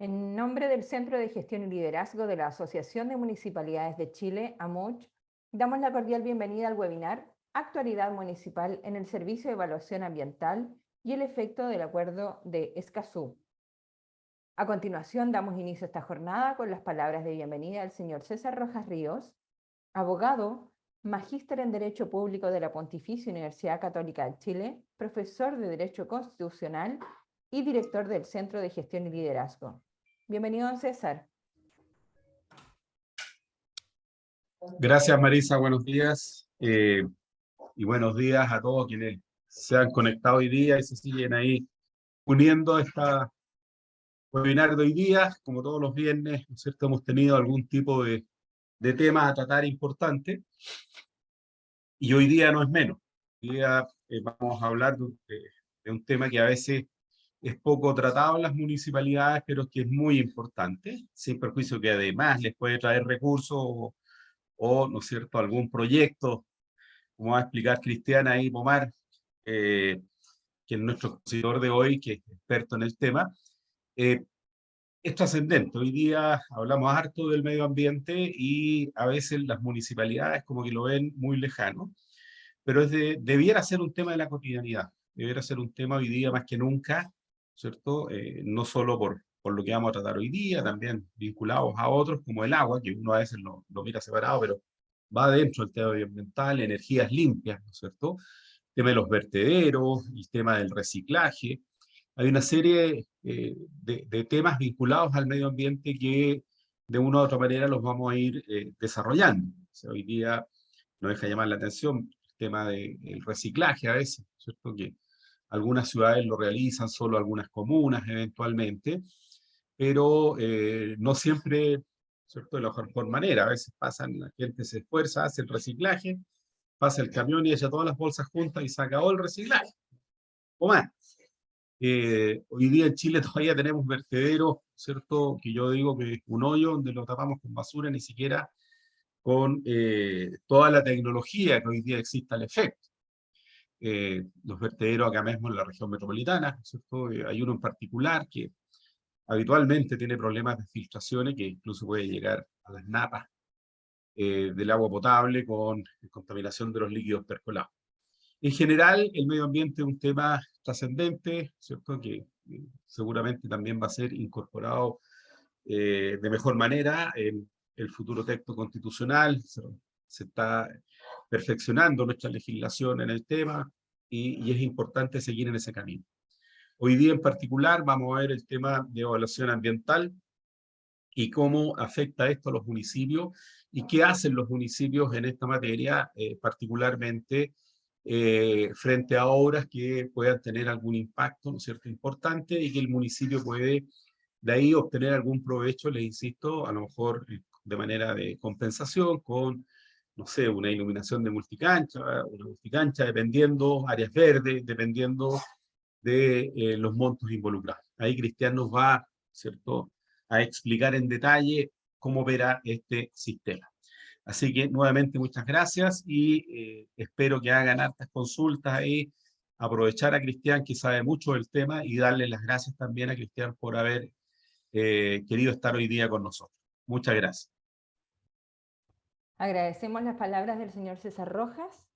En nombre del Centro de Gestión y Liderazgo de la Asociación de Municipalidades de Chile, AMUCH, damos la cordial bienvenida al webinar Actualidad Municipal en el Servicio de Evaluación Ambiental y el efecto del Acuerdo de Escazú. A continuación, damos inicio a esta jornada con las palabras de bienvenida del señor César Rojas Ríos, abogado, magíster en Derecho Público de la Pontificia Universidad Católica de Chile, profesor de Derecho Constitucional y director del Centro de Gestión y Liderazgo. Bienvenido, don César. Gracias, Marisa, buenos días. Y buenos días a todos quienes se han conectado hoy día y se siguen ahí uniendo a esta webinar de hoy día. Como todos los viernes, ¿no es cierto?, hemos tenido algún tipo de tema a tratar importante, y hoy día no es menos. Hoy día vamos a hablar de un tema que a veces es poco tratado en las municipalidades, pero que es muy importante, sin perjuicio que además les puede traer recursos o, ¿no es cierto?, algún proyecto, como va a explicar Cristiana ahí, Pomar, que es nuestro expositor de hoy, que es experto en el tema. Es trascendente. Hoy día hablamos harto del medio ambiente y a veces las municipalidades como que lo ven muy lejano, pero debiera ser un tema de la cotidianidad, debiera ser un tema hoy día más que nunca, ¿cierto? No solo por lo que vamos a tratar hoy día, también vinculados a otros como el agua, que uno a veces lo mira separado, pero va dentro del tema ambiental, energías limpias, ¿no es cierto? El tema de los vertederos, el tema del reciclaje. Hay una serie de temas vinculados al medio ambiente que de una u otra manera los vamos a ir desarrollando. O sea, hoy día nos deja llamar la atención el tema del reciclaje a veces, ¿cierto? Que algunas ciudades lo realizan, solo algunas comunas eventualmente, pero no siempre, ¿cierto?, de la mejor manera. A veces la gente se esfuerza, hace el reciclaje, pasa el camión y echa todas las bolsas juntas y se acabó el reciclaje, o más. Hoy día en Chile todavía tenemos vertederos, ¿cierto?, que yo digo que es un hoyo donde lo tapamos con basura, ni siquiera con toda la tecnología que hoy día existe al efecto. Los vertederos acá mismo en la región metropolitana, ¿cierto? Hay uno en particular que habitualmente tiene problemas de filtraciones que incluso puede llegar a las napas del agua potable con contaminación de los líquidos percolados. En general, el medio ambiente es un tema trascendente, ¿cierto?, que seguramente también va a ser incorporado de mejor manera en el futuro texto constitucional. Se está perfeccionando nuestra legislación en el tema y es importante seguir en ese camino. Hoy día en particular vamos a ver el tema de evaluación ambiental y cómo afecta esto a los municipios y qué hacen los municipios en esta materia, particularmente frente a obras que puedan tener algún impacto, ¿no es cierto?, importante, y que el municipio puede de ahí obtener algún provecho, les insisto, a lo mejor de manera de compensación con, no sé, una iluminación de multicancha, una multicancha, dependiendo, áreas verdes, dependiendo de los montos involucrados. Ahí Cristian nos va, ¿cierto?, a explicar en detalle cómo opera este sistema. Así que nuevamente muchas gracias y espero que hagan hartas consultas ahí, aprovechar a Cristian, que sabe mucho del tema, y darle las gracias también a Cristian por haber querido estar hoy día con nosotros. Muchas gracias. Agradecemos las palabras del señor César Rojas.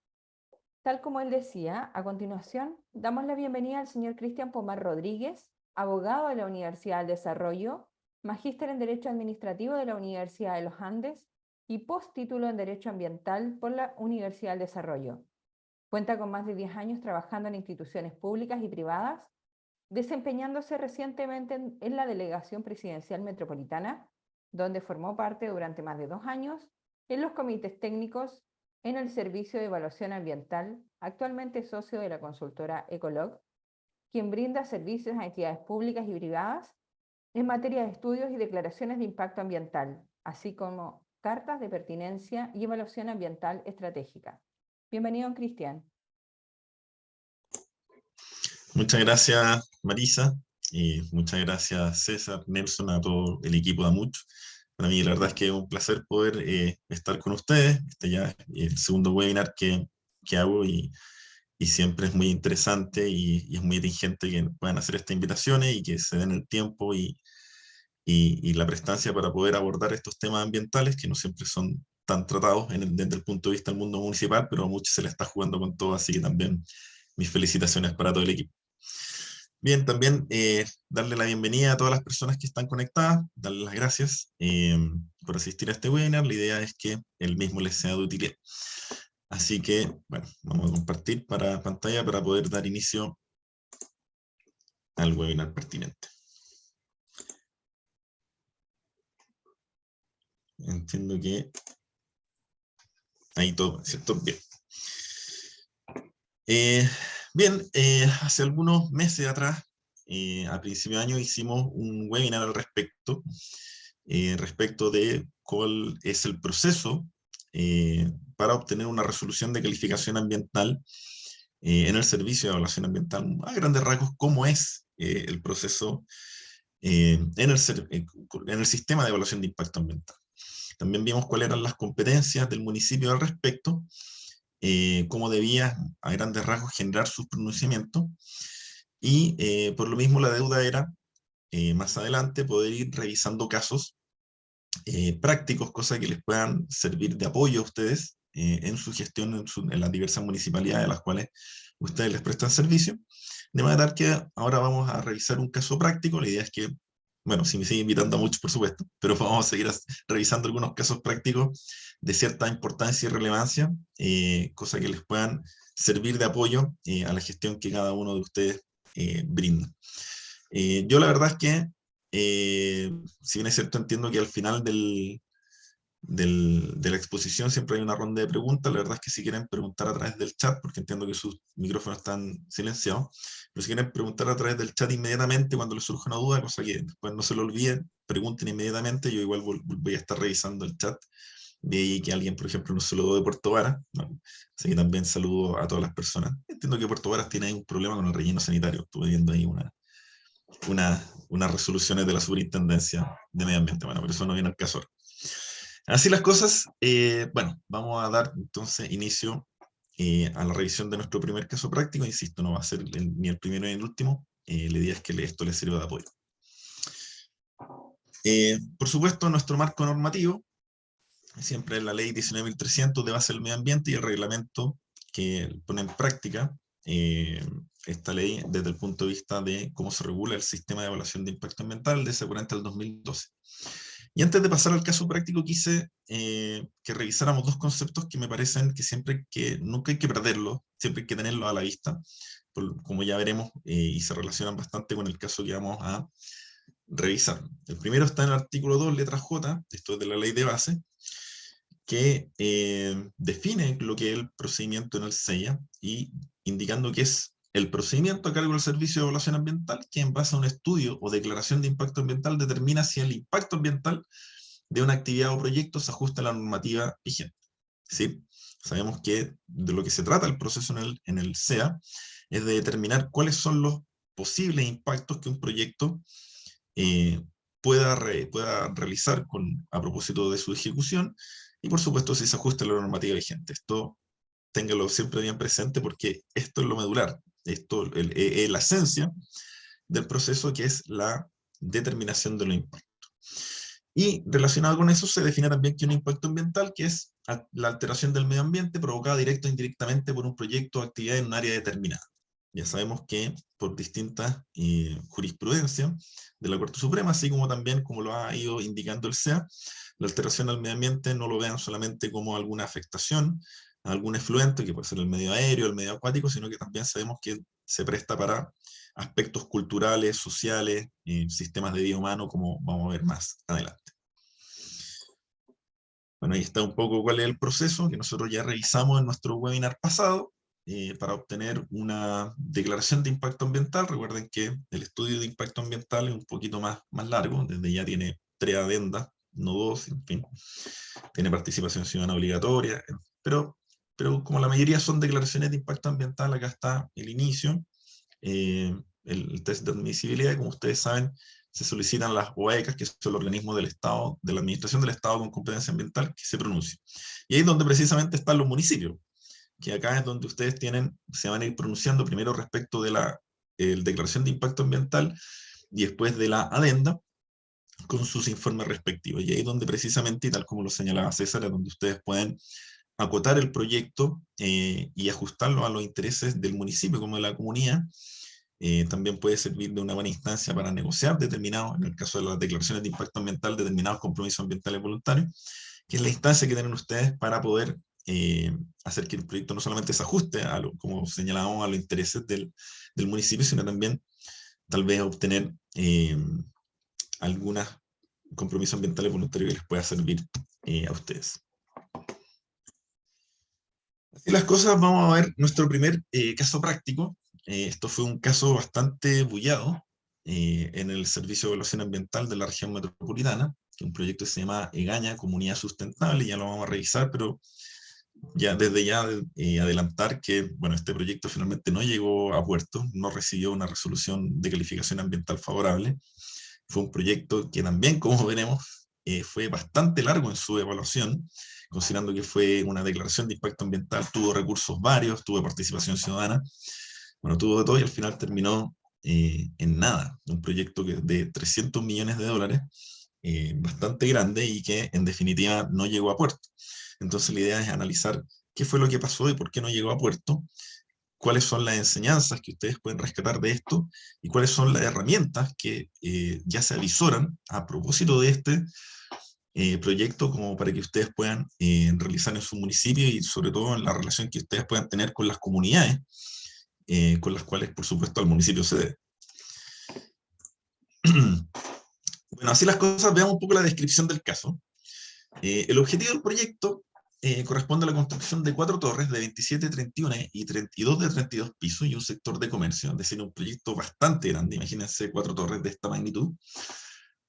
Tal como él decía, a continuación damos la bienvenida al señor Cristian Pomar Rodríguez, abogado de la Universidad del Desarrollo, magíster en Derecho Administrativo de la Universidad de los Andes y postítulo en Derecho Ambiental por la Universidad del Desarrollo. Cuenta con más de 10 años trabajando en instituciones públicas y privadas, desempeñándose recientemente en la Delegación Presidencial Metropolitana, donde formó parte durante más de 2 años en los comités técnicos en el Servicio de Evaluación Ambiental, actualmente socio de la consultora Ecolog, quien brinda servicios a entidades públicas y privadas en materia de estudios y declaraciones de impacto ambiental, así como cartas de pertinencia y evaluación ambiental estratégica. Bienvenido, Cristian. Muchas gracias, Marisa, y muchas gracias, César, Nelson, a todo el equipo de AMUCH. Para mí, la verdad es que es un placer poder estar con ustedes. Este ya es el segundo webinar que hago y siempre es muy interesante y es muy inteligente que puedan hacer estas invitaciones y que se den el tiempo y y la prestancia para poder abordar estos temas ambientales, que no siempre son tan tratados desde el punto de vista del mundo municipal, pero a muchos se le está jugando con todo, así que también mis felicitaciones para todo el equipo. Bien, también darle la bienvenida a todas las personas que están conectadas, darle las gracias por asistir a este webinar. La idea es que el mismo les sea de utilidad. Así que, bueno, vamos a compartir pantalla para poder dar inicio al webinar pertinente. Entiendo que ahí todo, ¿cierto? Bien. Bien, hace algunos meses atrás, a principio de año, hicimos un webinar al respecto, respecto de cuál es el proceso para obtener una resolución de calificación ambiental en el servicio de evaluación ambiental. A grandes rasgos, cómo es el proceso en el sistema de evaluación de impacto ambiental. También vimos cuáles eran las competencias del municipio al respecto, cómo debía a grandes rasgos generar sus pronunciamientos, y por lo mismo la deuda era más adelante poder ir revisando casos prácticos, cosas que les puedan servir de apoyo a ustedes en su gestión en las diversas municipalidades a las cuales ustedes les prestan servicio. De manera que ahora vamos a revisar un caso práctico. La idea es que, bueno, si me siguen invitando a muchos, por supuesto, pero vamos a seguir revisando algunos casos prácticos de cierta importancia y relevancia, cosas que les puedan servir de apoyo a la gestión que cada uno de ustedes brinda. Yo la verdad es que, si bien es cierto, entiendo que al final de la exposición siempre hay una ronda de preguntas. La verdad es que si quieren preguntar a través del chat, porque entiendo que sus micrófonos están silenciados, pero si quieren preguntar a través del chat inmediatamente cuando les surja una duda, cosa que después no se lo olviden, pregunten inmediatamente. Yo igual voy a estar revisando el chat. De ahí que alguien, por ejemplo, nos saludó de Puerto Varas, ¿no? Así que también saludo a todas las personas. Entiendo que Puerto Varas tiene ahí un problema con el relleno sanitario. Estuve viendo ahí unas resoluciones de la Superintendencia de Medio Ambiente. Bueno, pero eso no viene al caso ahora. Así las cosas, bueno, vamos a dar entonces inicio a la revisión de nuestro primer caso práctico. Insisto, no va a ser ni el primero ni el último. La idea es que esto les sirva de apoyo. Por supuesto, nuestro marco normativo siempre es la ley 19.300 de base del medio ambiente y el reglamento que pone en práctica esta ley desde el punto de vista de cómo se regula el sistema de evaluación de impacto ambiental de SE40 del 2012. Y antes de pasar al caso práctico, quise que revisáramos dos conceptos que me parecen que nunca hay que perderlos, siempre hay que tenerlos a la vista, como ya veremos, y se relacionan bastante con el caso que vamos a revisar. El primero está en el artículo 2, letra J, esto es de la ley de base, que define lo que es el procedimiento en el SEIA, y indicando que es el procedimiento a cargo del Servicio de Evaluación Ambiental que en base a un estudio o declaración de impacto ambiental determina si el impacto ambiental de una actividad o proyecto se ajusta a la normativa vigente. ¿Sí? Sabemos que de lo que se trata el proceso en el SEA es de determinar cuáles son los posibles impactos que un proyecto pueda realizar a propósito de su ejecución, y por supuesto si se ajusta a la normativa vigente. Esto téngalo siempre bien presente, porque esto es lo medular, esto es la esencia del proceso, que es la determinación de los impactos. Y relacionado con eso se define también que un impacto ambiental, que es la alteración del medio ambiente provocada directa o indirectamente por un proyecto o actividad en un área determinada. Ya sabemos que por distintas jurisprudencias de la Corte Suprema, así como también como lo ha ido indicando el SEA, la alteración al medio ambiente no lo vean solamente como alguna afectación a algún efluente, que puede ser el medio aéreo, el medio acuático, sino que también sabemos que se presta para aspectos culturales, sociales, sistemas de vida humano, como vamos a ver más adelante. Bueno, ahí está un poco cuál es el proceso que nosotros ya revisamos en nuestro webinar pasado para obtener una declaración de impacto ambiental. Recuerden que el estudio de impacto ambiental es un poquito más largo, desde ya tiene 3 adendas, no 2, en fin. Tiene participación ciudadana obligatoria, pero como la mayoría son declaraciones de impacto ambiental, acá está el inicio, el test de admisibilidad. Como ustedes saben, se solicitan las OECAS, que son el organismo del Estado, de la Administración del Estado con competencia ambiental, que se pronuncie. Y ahí es donde precisamente están los municipios, que acá es donde ustedes se van a ir pronunciando primero respecto de la declaración de impacto ambiental y después de la adenda. con sus informes respectivos. Y ahí es donde precisamente, y tal como lo señalaba César, es donde ustedes pueden acotar el proyecto y ajustarlo a los intereses del municipio como de la comunidad. También puede servir de una buena instancia para negociar determinados, en el caso de las declaraciones de impacto ambiental, determinados compromisos ambientales voluntarios, que es la instancia que tienen ustedes para poder hacer que el proyecto no solamente se ajuste a lo, como señalábamos, a los intereses del municipio, sino también tal vez obtener algunos compromisos ambientales voluntarios que les pueda servir a ustedes. Así las cosas, vamos a ver nuestro primer caso práctico. Esto fue un caso bastante bullado en el Servicio de Evaluación Ambiental de la región metropolitana, un proyecto que se llama EGAña, Comunidad Sustentable, ya lo vamos a revisar, pero ya desde ya adelantar que bueno, este proyecto finalmente no llegó a puerto, no recibió una resolución de calificación ambiental favorable. Fue un proyecto que también, como veremos, fue bastante largo en su evaluación, considerando que fue una declaración de impacto ambiental, tuvo recursos varios, tuvo participación ciudadana, bueno, tuvo de todo y al final terminó en nada, un proyecto de 300 millones de dólares, bastante grande y que en definitiva no llegó a puerto. Entonces la idea es analizar qué fue lo que pasó y por qué no llegó a puerto, cuáles son las enseñanzas que ustedes pueden rescatar de esto y cuáles son las herramientas que ya se avisoran a propósito de este proyecto como para que ustedes puedan realizar en su municipio y sobre todo en la relación que ustedes puedan tener con las comunidades con las cuales por supuesto al municipio se debe. Bueno, así las cosas, veamos un poco la descripción del caso. El objetivo del proyecto corresponde a la construcción de 4 torres de 27, 31 y 32 de 32 pisos y un sector de comercio, es decir, un proyecto bastante grande, imagínense 4 torres de esta magnitud,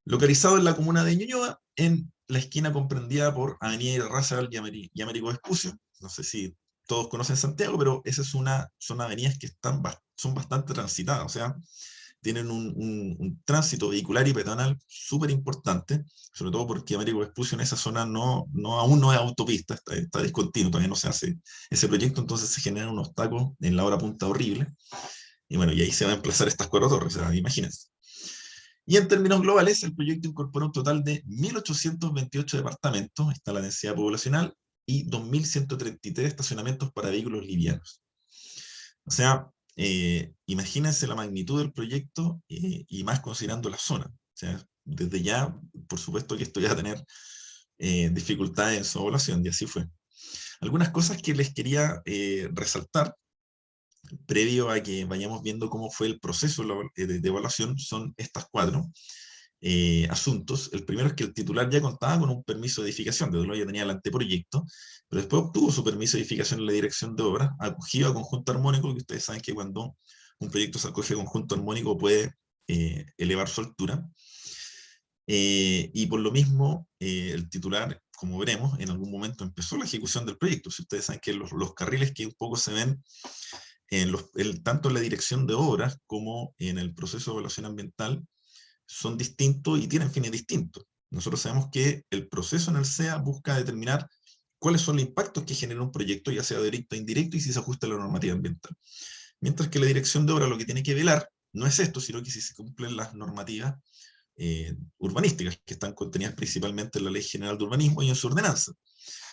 localizado en la comuna de Ñuñoa, en la esquina comprendida por Avenida Irarrázaval y Américo Vespucio. No sé si todos conocen Santiago, pero esas son avenidas que son bastante transitadas, o sea, tienen un tránsito vehicular y peatonal súper importante, sobre todo porque Américo Vespucio en esa zona aún no es autopista, está discontinuo, todavía no se hace ese proyecto, entonces se generan unos tacos en la hora punta horrible, y bueno, y ahí se van a emplazar estas 4 torres, o sea, imagínense. Y en términos globales, el proyecto incorpora un total de 1.828 departamentos, está la densidad poblacional, y 2.133 estacionamientos para vehículos livianos. O sea, imagínense la magnitud del proyecto y más considerando la zona. O sea, desde ya, por supuesto que esto ya va a tener dificultades en su evaluación, y así fue. Algunas cosas que les quería resaltar, previo a que vayamos viendo cómo fue el proceso de evaluación, son estas 4 asuntos. El primero es que el titular ya contaba con un permiso de edificación, desde luego ya tenía el anteproyecto, pero después obtuvo su permiso de edificación en la dirección de obras, acogido a conjunto armónico, que ustedes saben que cuando un proyecto se acoge a conjunto armónico puede elevar su altura. Y por lo mismo, el titular, como veremos, en algún momento empezó la ejecución del proyecto. Si ustedes saben que los carriles que un poco se ven tanto en la dirección de obras como en el proceso de evaluación ambiental son distintos y tienen fines distintos. Nosotros sabemos que el proceso en el SEA busca determinar cuáles son los impactos que genera un proyecto, ya sea directo o indirecto, y si se ajusta a la normativa ambiental. Mientras que la dirección de obra lo que tiene que velar no es esto, sino que si se cumplen las normativas urbanísticas, que están contenidas principalmente en la Ley General de Urbanismo y en su ordenanza.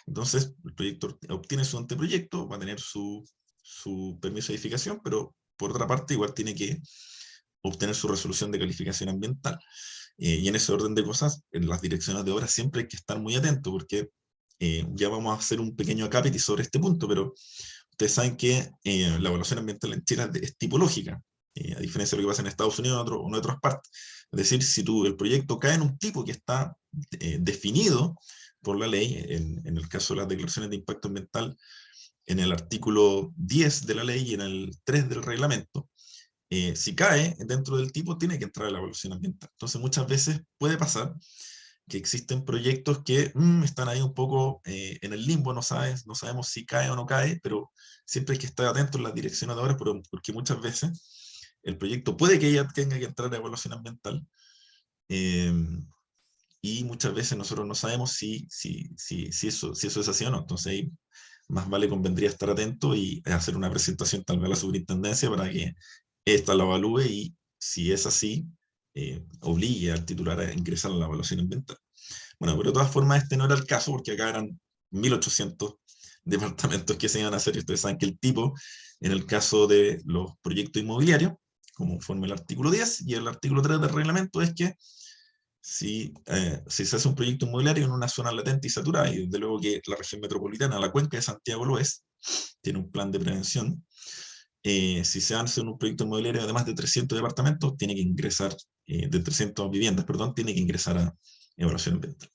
Entonces, el proyecto obtiene su anteproyecto, va a tener su permiso de edificación, pero por otra parte igual tiene que obtener su resolución de calificación ambiental. Y en ese orden de cosas, en las direcciones de obras siempre hay que estar muy atentos, porque ya vamos a hacer un pequeño acápite sobre este punto, pero ustedes saben que la evaluación ambiental en Chile es tipológica, a diferencia de lo que pasa en Estados Unidos o en otras partes. Es decir, si el proyecto cae en un tipo que está definido por la ley, en el caso de las declaraciones de impacto ambiental, en el artículo 10 de la ley y en el 3 del reglamento, si cae dentro del tipo, tiene que entrar a la evaluación ambiental. Entonces, muchas veces puede pasar que existen proyectos que están ahí un poco en el limbo, no sabemos si cae o no cae, pero siempre hay que estar atentos en las direcciones de obras, porque muchas veces el proyecto puede que ya tenga que entrar a evaluación ambiental, y muchas veces nosotros no sabemos si eso es así o no. Entonces ahí más vale convendría estar atento y hacer una presentación tal vez a la superintendencia para que esta lo evalúe, y si es así, obligue al titular a ingresar a la evaluación ambiental. Bueno, pero de todas formas este no era el caso, porque acá eran 1.800 departamentos que se iban a hacer, y ustedes saben que el tipo, en el caso de los proyectos inmobiliarios, como forma el artículo 10 y el artículo 3 del reglamento, es que si se hace un proyecto inmobiliario en una zona latente y saturada, y desde luego que la región metropolitana, la cuenca de Santiago lo es, tiene un plan de prevención, si se hace un proyecto inmobiliario de más de 300 departamentos, tiene que ingresar, de 300 viviendas, perdón, tiene que ingresar a evaluación ambiental.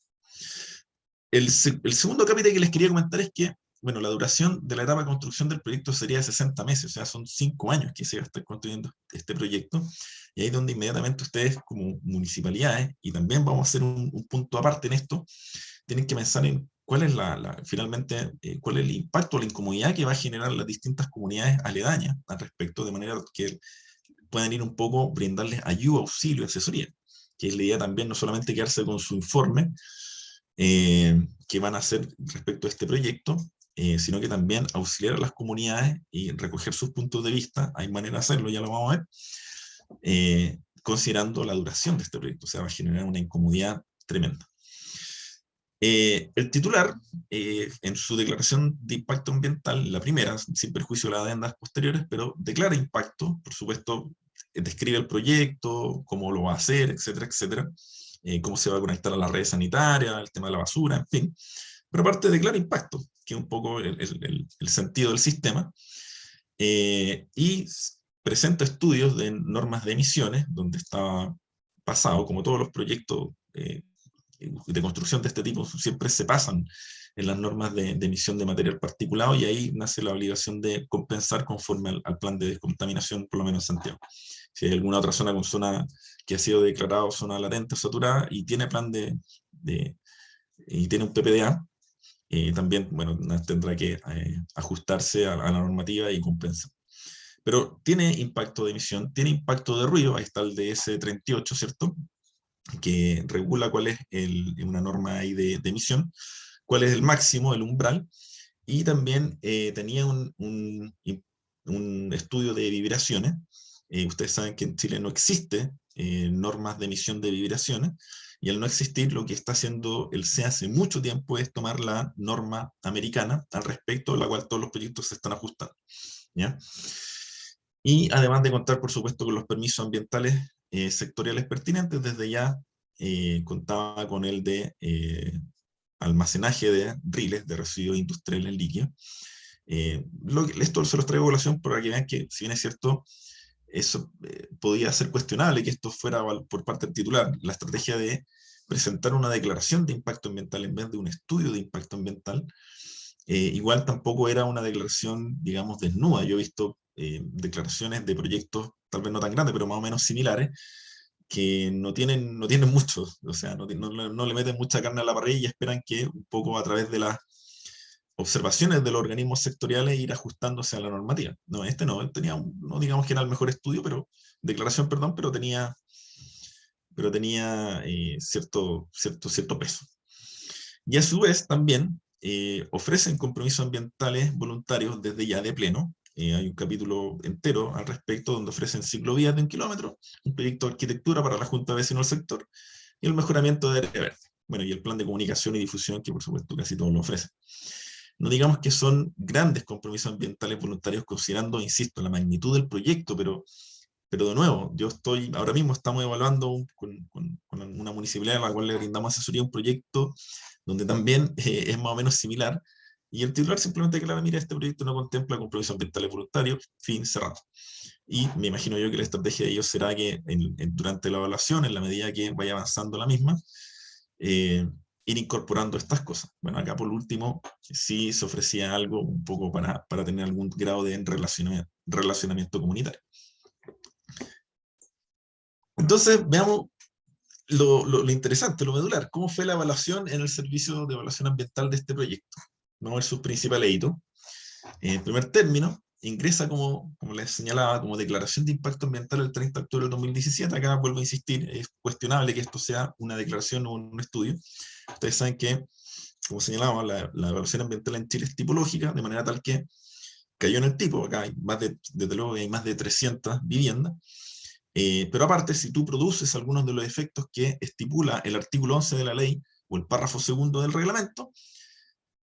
El segundo capítulo que les quería comentar es que, bueno, la duración de la etapa de construcción del proyecto sería de 60 meses, o sea, son 5 años que se va a estar construyendo este proyecto, y ahí es donde inmediatamente ustedes como municipalidades, y también vamos a hacer un punto aparte en esto, tienen que pensar en cuál es finalmente, cuál es el impacto o la incomodidad que va a generar las distintas comunidades aledañas al respecto, de manera que puedan ir un poco, brindarles ayuda, auxilio, asesoría, que es la idea también, no solamente quedarse con su informe, que van a hacer respecto a este proyecto, sino que también auxiliar a las comunidades y recoger sus puntos de vista. Hay manera de hacerlo, ya lo vamos a ver, considerando la duración de este proyecto, o sea, va a generar una incomodidad tremenda. El titular, en su declaración de impacto ambiental, la primera, sin perjuicio de las adendas posteriores, pero declara impacto, por supuesto, describe el proyecto, cómo lo va a hacer, etcétera, etcétera, cómo se va a conectar a las redes sanitarias, el tema de la basura, en fin. Pero aparte declara impacto, que es un poco el sentido del sistema, y presenta estudios de normas de emisiones, donde está pasado, como todos los proyectos de construcción de este tipo, siempre se pasan en las normas de emisión de material particulado, y ahí nace la obligación de compensar conforme al plan de descontaminación, por lo menos en Santiago. Si hay alguna otra zona con zona que ha sido declarada zona latente o saturada y tiene plan y tiene un PPDA, también, bueno, tendrá que ajustarse a la normativa y compensar. Pero tiene impacto de emisión, tiene impacto de ruido, ahí está el DS38, ¿cierto?, que regula cuál es una norma ahí de emisión, cuál es el máximo, el umbral, y también tenía un estudio de vibraciones. Ustedes saben que en Chile no existe normas de emisión de vibraciones, y al no existir, lo que está haciendo el CEA hace mucho tiempo es tomar la norma americana al respecto, a la cual todos los proyectos se están ajustando, ¿ya? Y además de contar, por supuesto, con los permisos ambientales sectoriales pertinentes, desde ya contaba con el de almacenaje de riles de residuos industriales líquidos. Esto se los traigo a colación para que vean que, si bien es cierto, eso podía ser cuestionable que esto fuera por parte del titular, la estrategia de presentar una declaración de impacto ambiental en vez de un estudio de impacto ambiental, igual tampoco era una declaración, digamos, desnuda. Yo he visto declaraciones de proyectos, tal vez no tan grandes, pero más o menos similares, que no tienen mucho, o sea, no le meten mucha carne a la parrilla y esperan que un poco a través de las observaciones de los organismos sectoriales ir ajustándose a la normativa. No, este no, él tenía, no digamos que era el mejor estudio, declaración, perdón, pero tenía cierto peso. Y a su vez también ofrecen compromisos ambientales voluntarios desde ya de pleno. Hay un capítulo entero al respecto donde ofrecen ciclovías de 1 kilómetro, un proyecto de arquitectura para la Junta de Vecinos del sector, y el mejoramiento de área verde. Bueno, y el plan de comunicación y difusión, que por supuesto casi todos lo ofrecen. No digamos que son grandes compromisos ambientales voluntarios, considerando, insisto, la magnitud del proyecto, pero de nuevo, ahora mismo estamos evaluando con una municipalidad a la cual le brindamos asesoría un proyecto donde también es más o menos similar, y el titular simplemente declara: mira, este proyecto no contempla compromisos ambientales voluntarios, fin, cerrado. Y me imagino yo que la estrategia de ellos será que durante la evaluación, en la medida que vaya avanzando la misma, ir incorporando estas cosas. Bueno, acá por último, sí se ofrecía algo un poco para tener algún grado de relacionamiento comunitario. Entonces, veamos lo interesante, lo medular. ¿Cómo fue la evaluación en el servicio de evaluación ambiental de este proyecto? Vamos a ver sus principales hitos. En primer término, ingresa, como les señalaba, como declaración de impacto ambiental el 30 de octubre del 2017. Acá vuelvo a insistir, es cuestionable que esto sea una declaración o un estudio. Ustedes saben que, como señalaba, la evaluación ambiental en Chile es tipológica, de manera tal que cayó en el tipo. Acá hay desde luego hay más de 300 viviendas. Pero aparte, si tú produces algunos de los efectos que estipula el artículo 11 de la ley o el párrafo segundo del reglamento,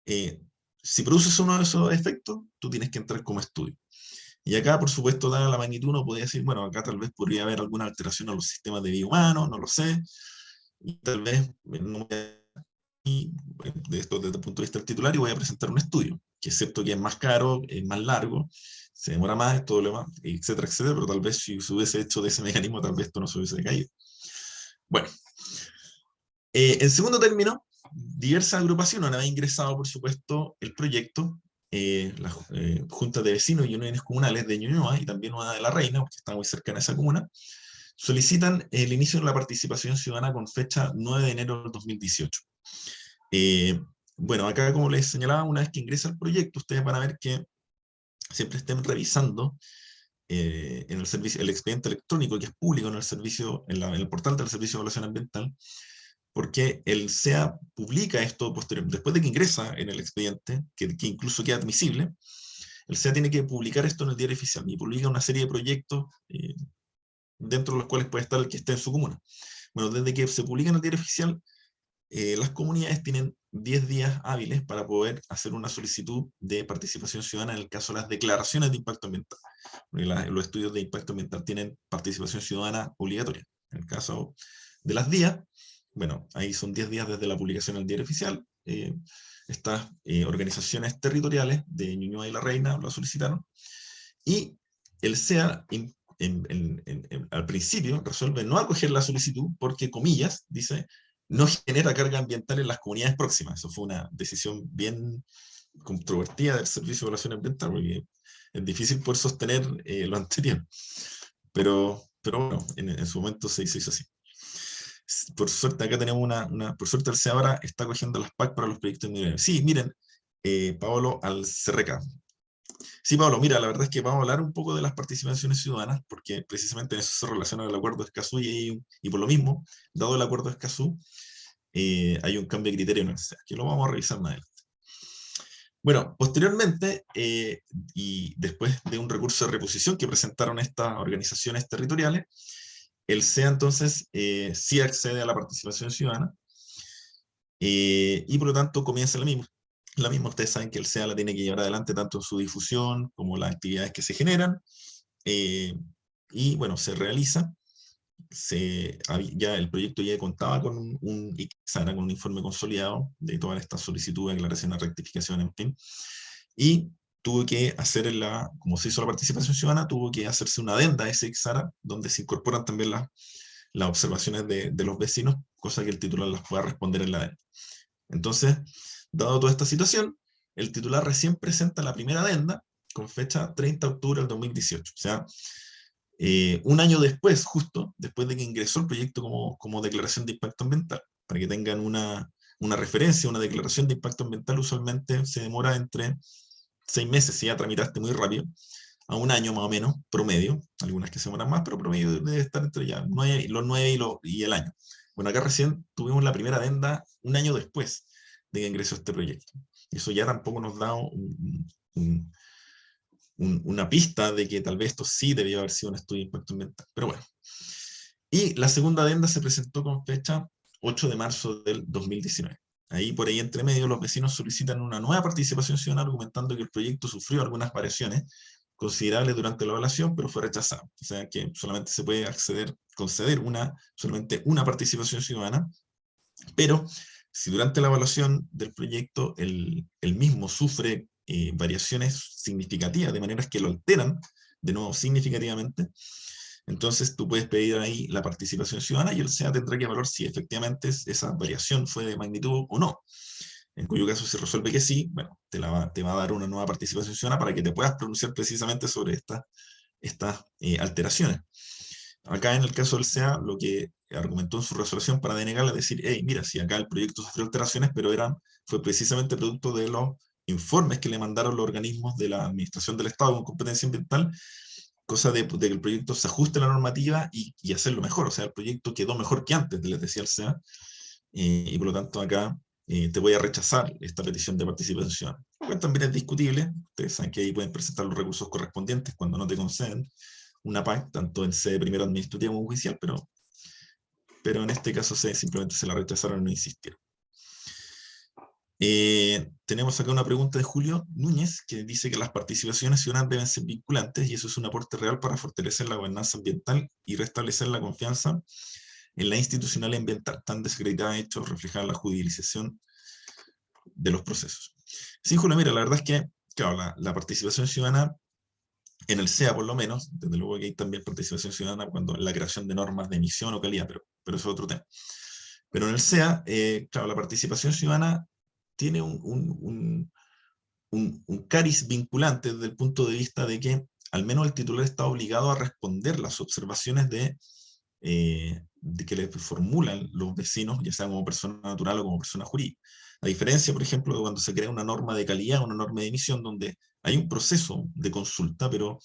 si produces uno de esos efectos, tú tienes que entrar como estudio. Y acá, por supuesto, dada la magnitud, uno podría decir, bueno, acá tal vez podría haber alguna alteración a los sistemas de vida humano, no lo sé, y tal vez no de esto desde el punto de vista del titular y voy a presentar un estudio, que excepto que es más caro, es más largo, se demora más, todo lo demás, etcétera, etcétera, pero tal vez si se hubiese hecho de ese mecanismo, tal vez esto no se hubiese caído. Bueno, en segundo término, diversas agrupaciones han ingresado, por supuesto, el proyecto, las juntas de vecinos y uniones comunales de Ñuñoa y también una de La Reina, porque está muy cercana a esa comuna, solicitan el inicio de la participación ciudadana con fecha 9 de enero del 2018. Bueno, acá como les señalaba, una vez que ingresa el proyecto, ustedes van a ver que siempre estén revisando en el servicio, el expediente electrónico que es público en el servicio, en el portal del Servicio de Evaluación Ambiental, porque el SEA publica esto posteriormente, después de que ingresa en el expediente, que incluso queda admisible, el SEA tiene que publicar esto en el diario oficial y publica una serie de proyectos dentro de los cuales puede estar el que esté en su comuna. Bueno, desde que se publica en el diario oficial, las comunidades tienen 10 días hábiles para poder hacer una solicitud de participación ciudadana en el caso de las declaraciones de impacto ambiental. Los estudios de impacto ambiental tienen participación ciudadana obligatoria. En el caso de las días, bueno, ahí son 10 días desde la publicación en el diario oficial. Estas organizaciones territoriales de Ñuñoa y La Reina lo solicitaron. Y el SEA al principio resuelve no acoger la solicitud porque, comillas, dice, no genera carga ambiental en las comunidades próximas. Eso fue una decisión bien controvertida del Servicio de Evaluación Ambiental, porque es difícil poder sostener lo anterior. Pero bueno, en su momento se hizo así. Por suerte, acá tenemos por suerte el SEA ahora está cogiendo las PAC para los proyectos individuales. Sí, miren, Paolo Alcerreca. Sí, Pablo, mira, la verdad es que vamos a hablar un poco de las participaciones ciudadanas, porque precisamente en eso se relaciona el acuerdo de Escazú y por lo mismo, dado el acuerdo de Escazú, hay un cambio de criterio en el SEA, que lo vamos a revisar más adelante. Bueno, posteriormente, y después de un recurso de reposición que presentaron estas organizaciones territoriales, el SEA entonces sí accede a la participación ciudadana, y por lo tanto comienza la misma. Ustedes saben que el SEA la tiene que llevar adelante tanto en su difusión como las actividades que se generan, y bueno, se realiza. Ya el proyecto ya contaba con un ICSARA, con un informe consolidado de todas estas solicitudes, declaraciones, rectificaciones, en fin, y tuvo que hacer como se hizo la participación ciudadana, tuvo que hacerse una adenda a ese ICSARA, donde se incorporan también las observaciones de los vecinos, cosa que el titular las pueda responder en la adenda. Entonces, dado toda esta situación, el titular recién presenta la primera adenda con fecha 30 de octubre del 2018. O sea, un año después, justo después de que ingresó el proyecto como declaración de impacto ambiental. Para que tengan una referencia, una declaración de impacto ambiental usualmente se demora entre 6 meses, si ya tramitaste muy rápido, a un año más o menos, promedio. Algunas que se demoran más, pero promedio debe estar entre ya los 9 y el año. Bueno, acá recién tuvimos la primera adenda un año después de que ingresó este proyecto. Eso ya tampoco nos da una pista de que tal vez esto sí debía haber sido un estudio de impacto ambiental. Pero bueno. Y la segunda adenda se presentó con fecha 8 de marzo del 2019. Ahí por ahí entre medio los vecinos solicitan una nueva participación ciudadana argumentando que el proyecto sufrió algunas variaciones considerables durante la evaluación, pero fue rechazado. O sea que solamente se puede conceder solamente una participación ciudadana, pero si durante la evaluación del proyecto el mismo sufre variaciones significativas, de maneras que lo alteran, de nuevo significativamente, entonces tú puedes pedir ahí la participación ciudadana y el SEA tendrá que evaluar si efectivamente esa variación fue de magnitud o no. En cuyo caso se resuelve que sí, bueno, te va a dar una nueva participación ciudadana para que te puedas pronunciar precisamente sobre estas alteraciones. Acá en el caso del SEA, lo que argumentó en su resolución para denegarla es decir, hey, mira, si acá el proyecto sufrió alteraciones, pero fue precisamente producto de los informes que le mandaron los organismos de la Administración del Estado con competencia ambiental, cosa de que el proyecto se ajuste a la normativa y hacerlo mejor. O sea, el proyecto quedó mejor que antes, les decía el SEA, y por lo tanto acá te voy a rechazar esta petición de participación ciudadana. Lo cual también es discutible. Ustedes saben que ahí pueden presentar los recursos correspondientes cuando no te conceden, una PAC, tanto en sede primero administrativa como judicial, pero en este caso simplemente se la rechazaron y no insistieron. Tenemos acá una pregunta de Julio Núñez, que dice que las participaciones ciudadanas deben ser vinculantes, y eso es un aporte real para fortalecer la gobernanza ambiental y restablecer la confianza en la institucionalidad ambiental, tan desacreditada hecho reflejar la judicialización de los procesos. Sí, Julio, mira, la verdad es que, claro, la participación ciudadana en el SEA, por lo menos, desde luego que hay también participación ciudadana cuando la creación de normas de emisión o calidad, pero eso es otro tema. Pero en el SEA, claro, la participación ciudadana tiene un cariz vinculante desde el punto de vista de que al menos el titular está obligado a responder las observaciones de que le formulan los vecinos, ya sea como persona natural o como persona jurídica. A diferencia, por ejemplo, de cuando se crea una norma de calidad, una norma de emisión, donde hay un proceso de consulta, pero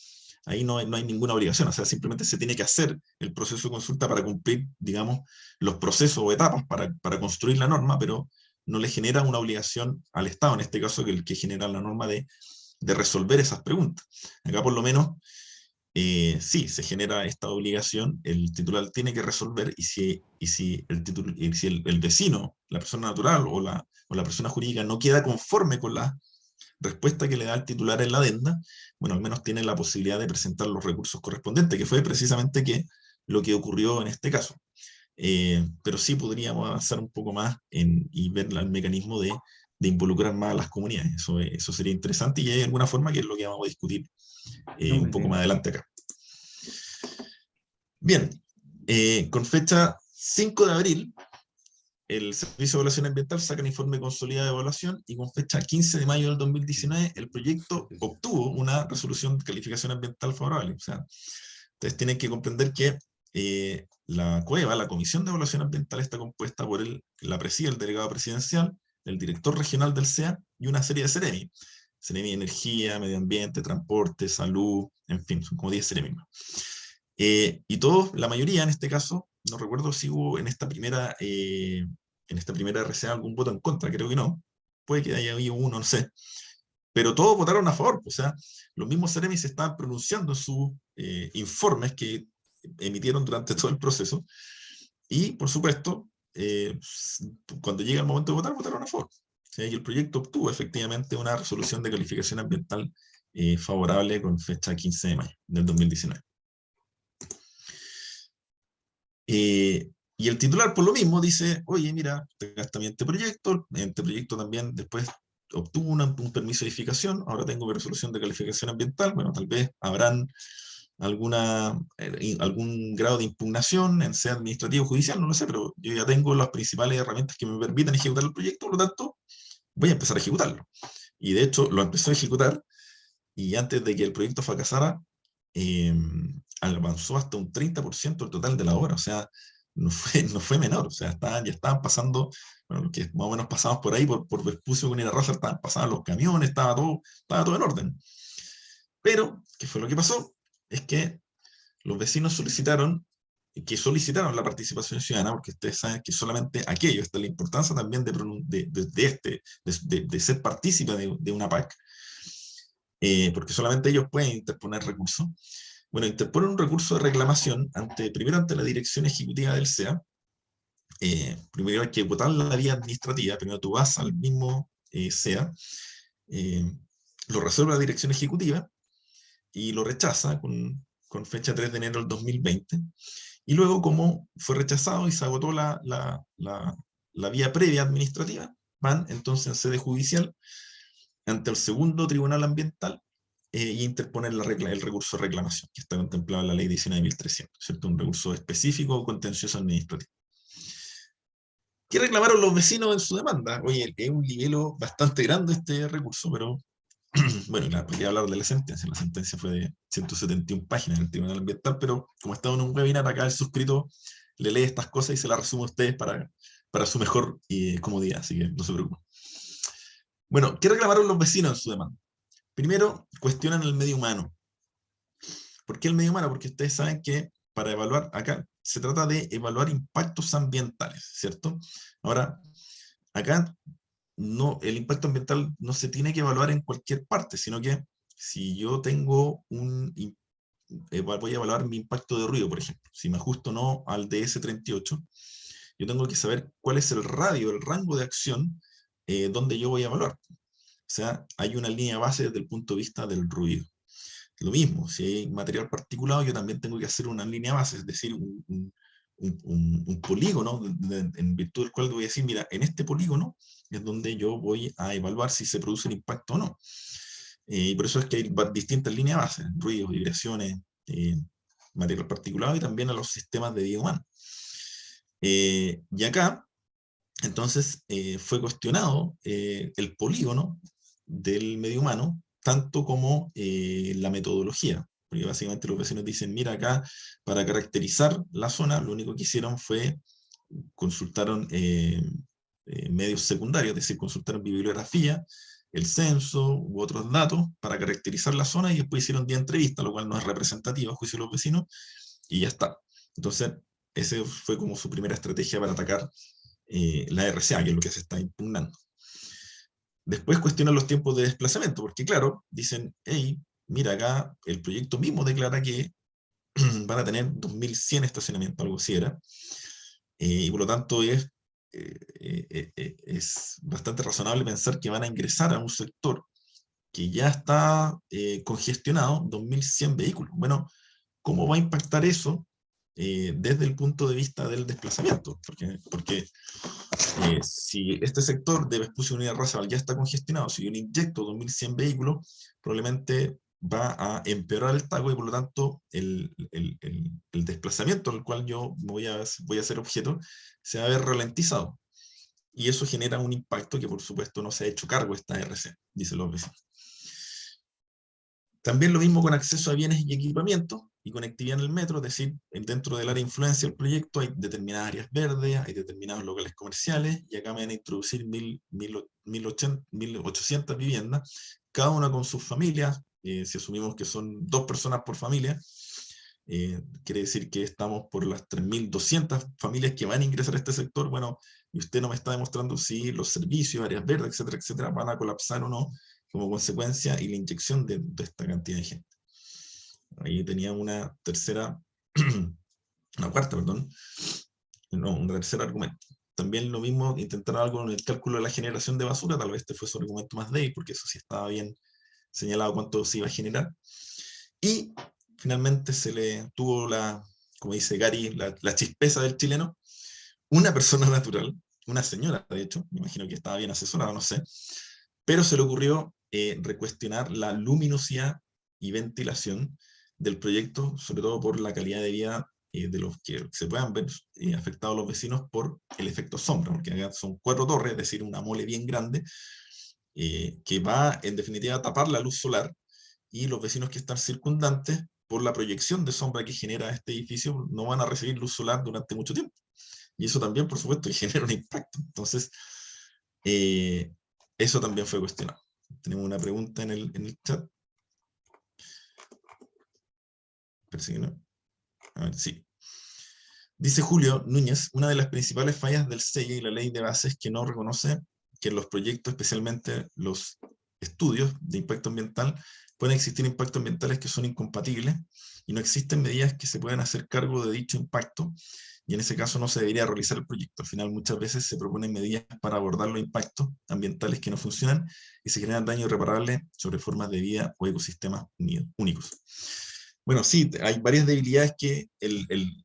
ahí no hay ninguna obligación, o sea, simplemente se tiene que hacer el proceso de consulta para cumplir, digamos, los procesos o etapas para construir la norma, pero no le genera una obligación al Estado, en este caso, que genera la norma de resolver esas preguntas. Acá por lo menos sí, se genera esta obligación, el titular tiene que resolver, y si el vecino, la persona natural o la persona jurídica no queda conforme con la respuesta que le da el titular en la adenda, bueno, al menos tiene la posibilidad de presentar los recursos correspondientes, que fue precisamente lo que ocurrió en este caso. Pero sí podríamos avanzar un poco más y ver el mecanismo de involucrar más a las comunidades. Eso sería interesante, y hay alguna forma que es lo que vamos a discutir un poco más adelante acá. Bien, con fecha 5 de abril, el Servicio de Evaluación Ambiental saca un informe consolidado de evaluación, y con fecha 15 de mayo del 2019 el proyecto obtuvo una resolución de calificación ambiental favorable. O sea, ustedes tienen que comprender que la COEVA, la Comisión de Evaluación Ambiental, está compuesta por la preside el delegado presidencial, el director regional del SEA y una serie de CEREMI. CEREMI Energía, Medio Ambiente, Transporte, Salud, en fin, son como 10 CEREMI más. Y todos, la mayoría en este caso, no recuerdo si hubo en esta primera RCA algún voto en contra, creo que no, puede que haya habido uno, no sé, pero todos votaron a favor. O sea, los mismos CEREMI se estaban pronunciando en sus informes que emitieron durante todo el proceso, y por supuesto, cuando llega el momento de votar, votaron a favor. O sea, y el proyecto obtuvo efectivamente una resolución de calificación ambiental favorable con fecha 15 de mayo del 2019. Y el titular por lo mismo dice, oye, mira, está también este proyecto también después obtuvo un permiso de edificación, ahora tengo mi resolución de calificación ambiental, bueno, tal vez habrán algún grado de impugnación, en sea administrativo o judicial, no lo sé, pero yo ya tengo las principales herramientas que me permitan ejecutar el proyecto, por lo tanto, voy a empezar a ejecutarlo. Y de hecho, lo empezó a ejecutar, y antes de que el proyecto fracasara, avanzó hasta un 30% del total de la obra. O sea, no fue menor. O sea, ya estaban pasando, bueno, lo que más o menos pasamos por ahí, por Vespucio con Irarrázaval, estaban pasando los camiones, estaba todo en orden. Pero, ¿qué fue lo que pasó? Es que los vecinos solicitaron la participación ciudadana, porque ustedes saben que solamente aquello, está la importancia también de ser partícipe de una PAC, porque solamente ellos pueden interponer recursos. Bueno, interponen un recurso de reclamación primero ante la dirección ejecutiva del SEA. Primero hay que votar la vía administrativa, primero tú vas al mismo SEA, lo resuelve la dirección ejecutiva y lo rechaza con fecha 3 de enero del 2020. Y luego, como fue rechazado y se agotó la vía previa administrativa, van entonces en sede judicial ante el segundo tribunal ambiental y interponer el recurso de reclamación, que está contemplado en la ley 19.300, ¿cierto? Un recurso específico contencioso administrativo. ¿Qué reclamaron los vecinos en su demanda? Oye, es un libelo bastante grande este recurso, pero bueno, podría hablar de la sentencia fue de 171 páginas en el Tribunal Ambiental, pero como estaba en un webinar acá, el suscrito le lee estas cosas y se las resumo a ustedes para su mejor comodidad, así que no se preocupen. Bueno, ¿qué reclamaron los vecinos en su demanda? Primero, cuestionan el medio humano. ¿Por qué el medio humano? Porque ustedes saben que para evaluar, acá se trata de evaluar impactos ambientales, ¿cierto? Ahora, acá el impacto ambiental no se tiene que evaluar en cualquier parte, sino que si yo tengo voy a evaluar mi impacto de ruido, por ejemplo. Si me ajusto o no al DS38, yo tengo que saber cuál es el radio, el rango de acción donde yo voy a evaluar. O sea, hay una línea base desde el punto de vista del ruido. Lo mismo, si hay material particulado, yo también tengo que hacer una línea base, es decir, un polígono en virtud del cual voy a decir, mira, en este polígono es donde yo voy a evaluar si se produce un impacto o no. Y por eso es que hay distintas líneas bases, ruidos, vibraciones, material particulado y también a los sistemas de vida humana. Y acá, entonces, fue cuestionado el polígono del medio humano, tanto como la metodología. Porque básicamente los vecinos dicen, mira acá, para caracterizar la zona, lo único que hicieron fue, consultaron medios secundarios, es decir, consultaron bibliografía, el censo u otros datos para caracterizar la zona y después hicieron 10 entrevistas, lo cual no es representativo a juicio de los vecinos, y ya está. Entonces, ese fue como su primera estrategia para atacar la RCA, que es lo que se está impugnando. Después cuestionan los tiempos de desplazamiento, porque claro, dicen, hey, mira acá, el proyecto mismo declara que van a tener 2100 estacionamientos, algo así era, y por lo tanto es bastante razonable pensar que van a ingresar a un sector que ya está congestionado, 2100 vehículos. Bueno, ¿cómo va a impactar eso desde el punto de vista del desplazamiento? Porque si este sector de Vespucio Unidad Razabal ya está congestionado, si yo le inyecto 2100 vehículos, probablemente va a empeorar el taco y por lo tanto el desplazamiento al cual yo voy a ser objeto se va a ver ralentizado. Y eso genera un impacto que por supuesto no se ha hecho cargo esta RC, dice los vecinos. También lo mismo con acceso a bienes y equipamientos y conectividad en el metro, es decir, dentro del área de influencia del proyecto hay determinadas áreas verdes, hay determinados locales comerciales, y acá me van a introducir 1.800 viviendas, cada una con sus familias, si asumimos que son 2 personas por familia, quiere decir que estamos por las 3.200 familias que van a ingresar a este sector. Bueno, y usted no me está demostrando si los servicios, áreas verdes, etcétera, etcétera, van a colapsar o no, como consecuencia y la inyección de esta cantidad de gente. Ahí tenía una cuarta, perdón, no, un tercer argumento. También lo mismo, intentar algo en el cálculo de la generación de basura, tal vez este fue su argumento más débil, porque eso sí estaba bien señalado cuánto se iba a generar. Y finalmente se le tuvo como dice Gary, la chispeza del chileno, una persona natural, una señora de hecho, me imagino que estaba bien asesorada, no sé, pero se le ocurrió recuestionar la luminosidad y ventilación del proyecto, sobre todo por la calidad de vida de los que se puedan ver afectados los vecinos por el efecto sombra, porque acá son 4 torres, es decir, una mole bien grande, que va en definitiva a tapar la luz solar, y los vecinos que están circundantes, por la proyección de sombra que genera este edificio, no van a recibir luz solar durante mucho tiempo. Y eso también, por supuesto, genera un impacto. Entonces, eso también fue cuestionado. Tenemos una pregunta en el chat. Parece que no. A ver, sí. Dice Julio Núñez, una de las principales fallas del SEIA y la ley de bases es que no reconoce que en los proyectos, especialmente los estudios de impacto ambiental, pueden existir impactos ambientales que son incompatibles y no existen medidas que se puedan hacer cargo de dicho impacto, y en ese caso no se debería realizar el proyecto. Al final muchas veces se proponen medidas para abordar los impactos ambientales que no funcionan y se generan daños irreparables sobre formas de vida o ecosistemas únicos. Bueno, sí, hay varias debilidades que el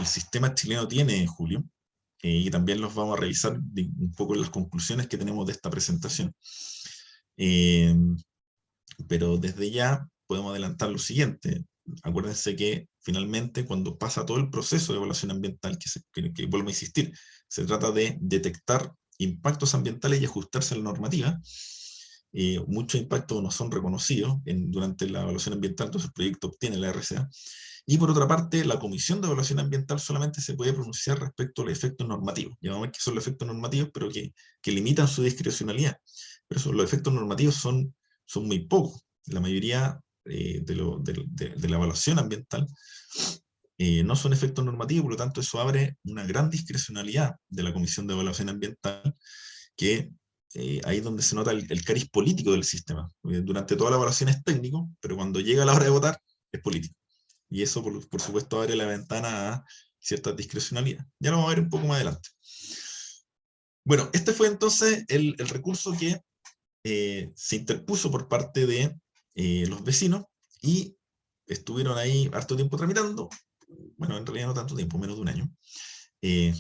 sistema chileno tiene, Julio, y también los vamos a revisar un poco en las conclusiones que tenemos de esta presentación. Pero desde ya podemos adelantar lo siguiente. Acuérdense que finalmente cuando pasa todo el proceso de evaluación ambiental, que vuelvo a insistir, se trata de detectar impactos ambientales y ajustarse a la normativa. Muchos impactos no son reconocidos durante la evaluación ambiental, entonces el proyecto obtiene la RCA. Y por otra parte, la Comisión de Evaluación Ambiental solamente se puede pronunciar respecto a los efectos normativos. Ya vamos a ver que son los efectos normativos, pero que limitan su discrecionalidad. Pero los efectos normativos son muy pocos. La mayoría de la evaluación ambiental no son efectos normativos, por lo tanto eso abre una gran discrecionalidad de la Comisión de Evaluación Ambiental, que ahí es donde se nota el cariz político del sistema. Durante toda la evaluación es técnico, pero cuando llega la hora de votar es político. Y eso, por supuesto, abre la ventana a cierta discrecionalidad. Ya lo vamos a ver un poco más adelante. Bueno, este fue entonces el recurso que se interpuso por parte de los vecinos y estuvieron ahí harto tiempo tramitando. Bueno, en realidad no tanto tiempo, menos de un año.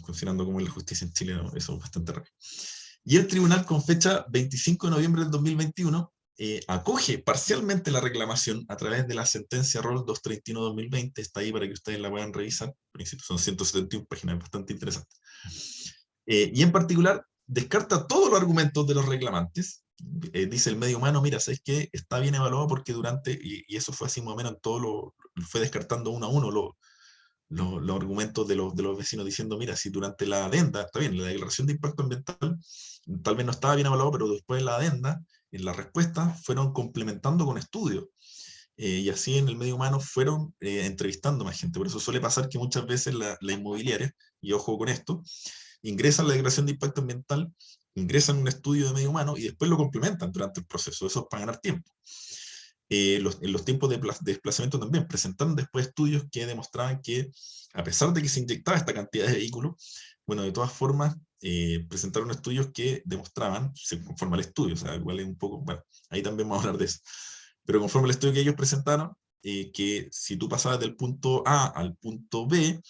Considerando cómo es la justicia en Chile, ¿no? Eso es bastante rápido. Y el tribunal, con fecha 25 de noviembre del 2021, acoge parcialmente la reclamación a través de la sentencia ROL 231-2020, está ahí para que ustedes la puedan revisar, en principio son 171 páginas, bastante interesante. Y en particular, descarta todos los argumentos de los reclamantes, dice el medio humano, mira, ¿sabes qué? Está bien evaluado porque durante, y eso fue así más o menos en todo fue descartando uno a uno los argumentos de los vecinos diciendo, mira, si durante la adenda, está bien, la declaración de impacto ambiental tal vez no estaba bien evaluado, pero después de la adenda, en la respuesta, fueron complementando con estudios. Y así en el medio humano fueron entrevistando más gente. Por eso suele pasar que muchas veces la inmobiliaria, y ojo con esto, ingresan la declaración de impacto ambiental, ingresan un estudio de medio humano y después lo complementan durante el proceso. Eso es para ganar tiempo. En los tiempos de desplazamiento también presentaron después estudios que demostraban que, a pesar de que se inyectaba esta cantidad de vehículos, bueno, de todas formas, presentaron estudios que demostraban, conforme al estudio, o sea, igual es un poco, bueno, ahí también vamos a hablar de eso, pero conforme al estudio que ellos presentaron, que si tú pasabas del punto A al punto B,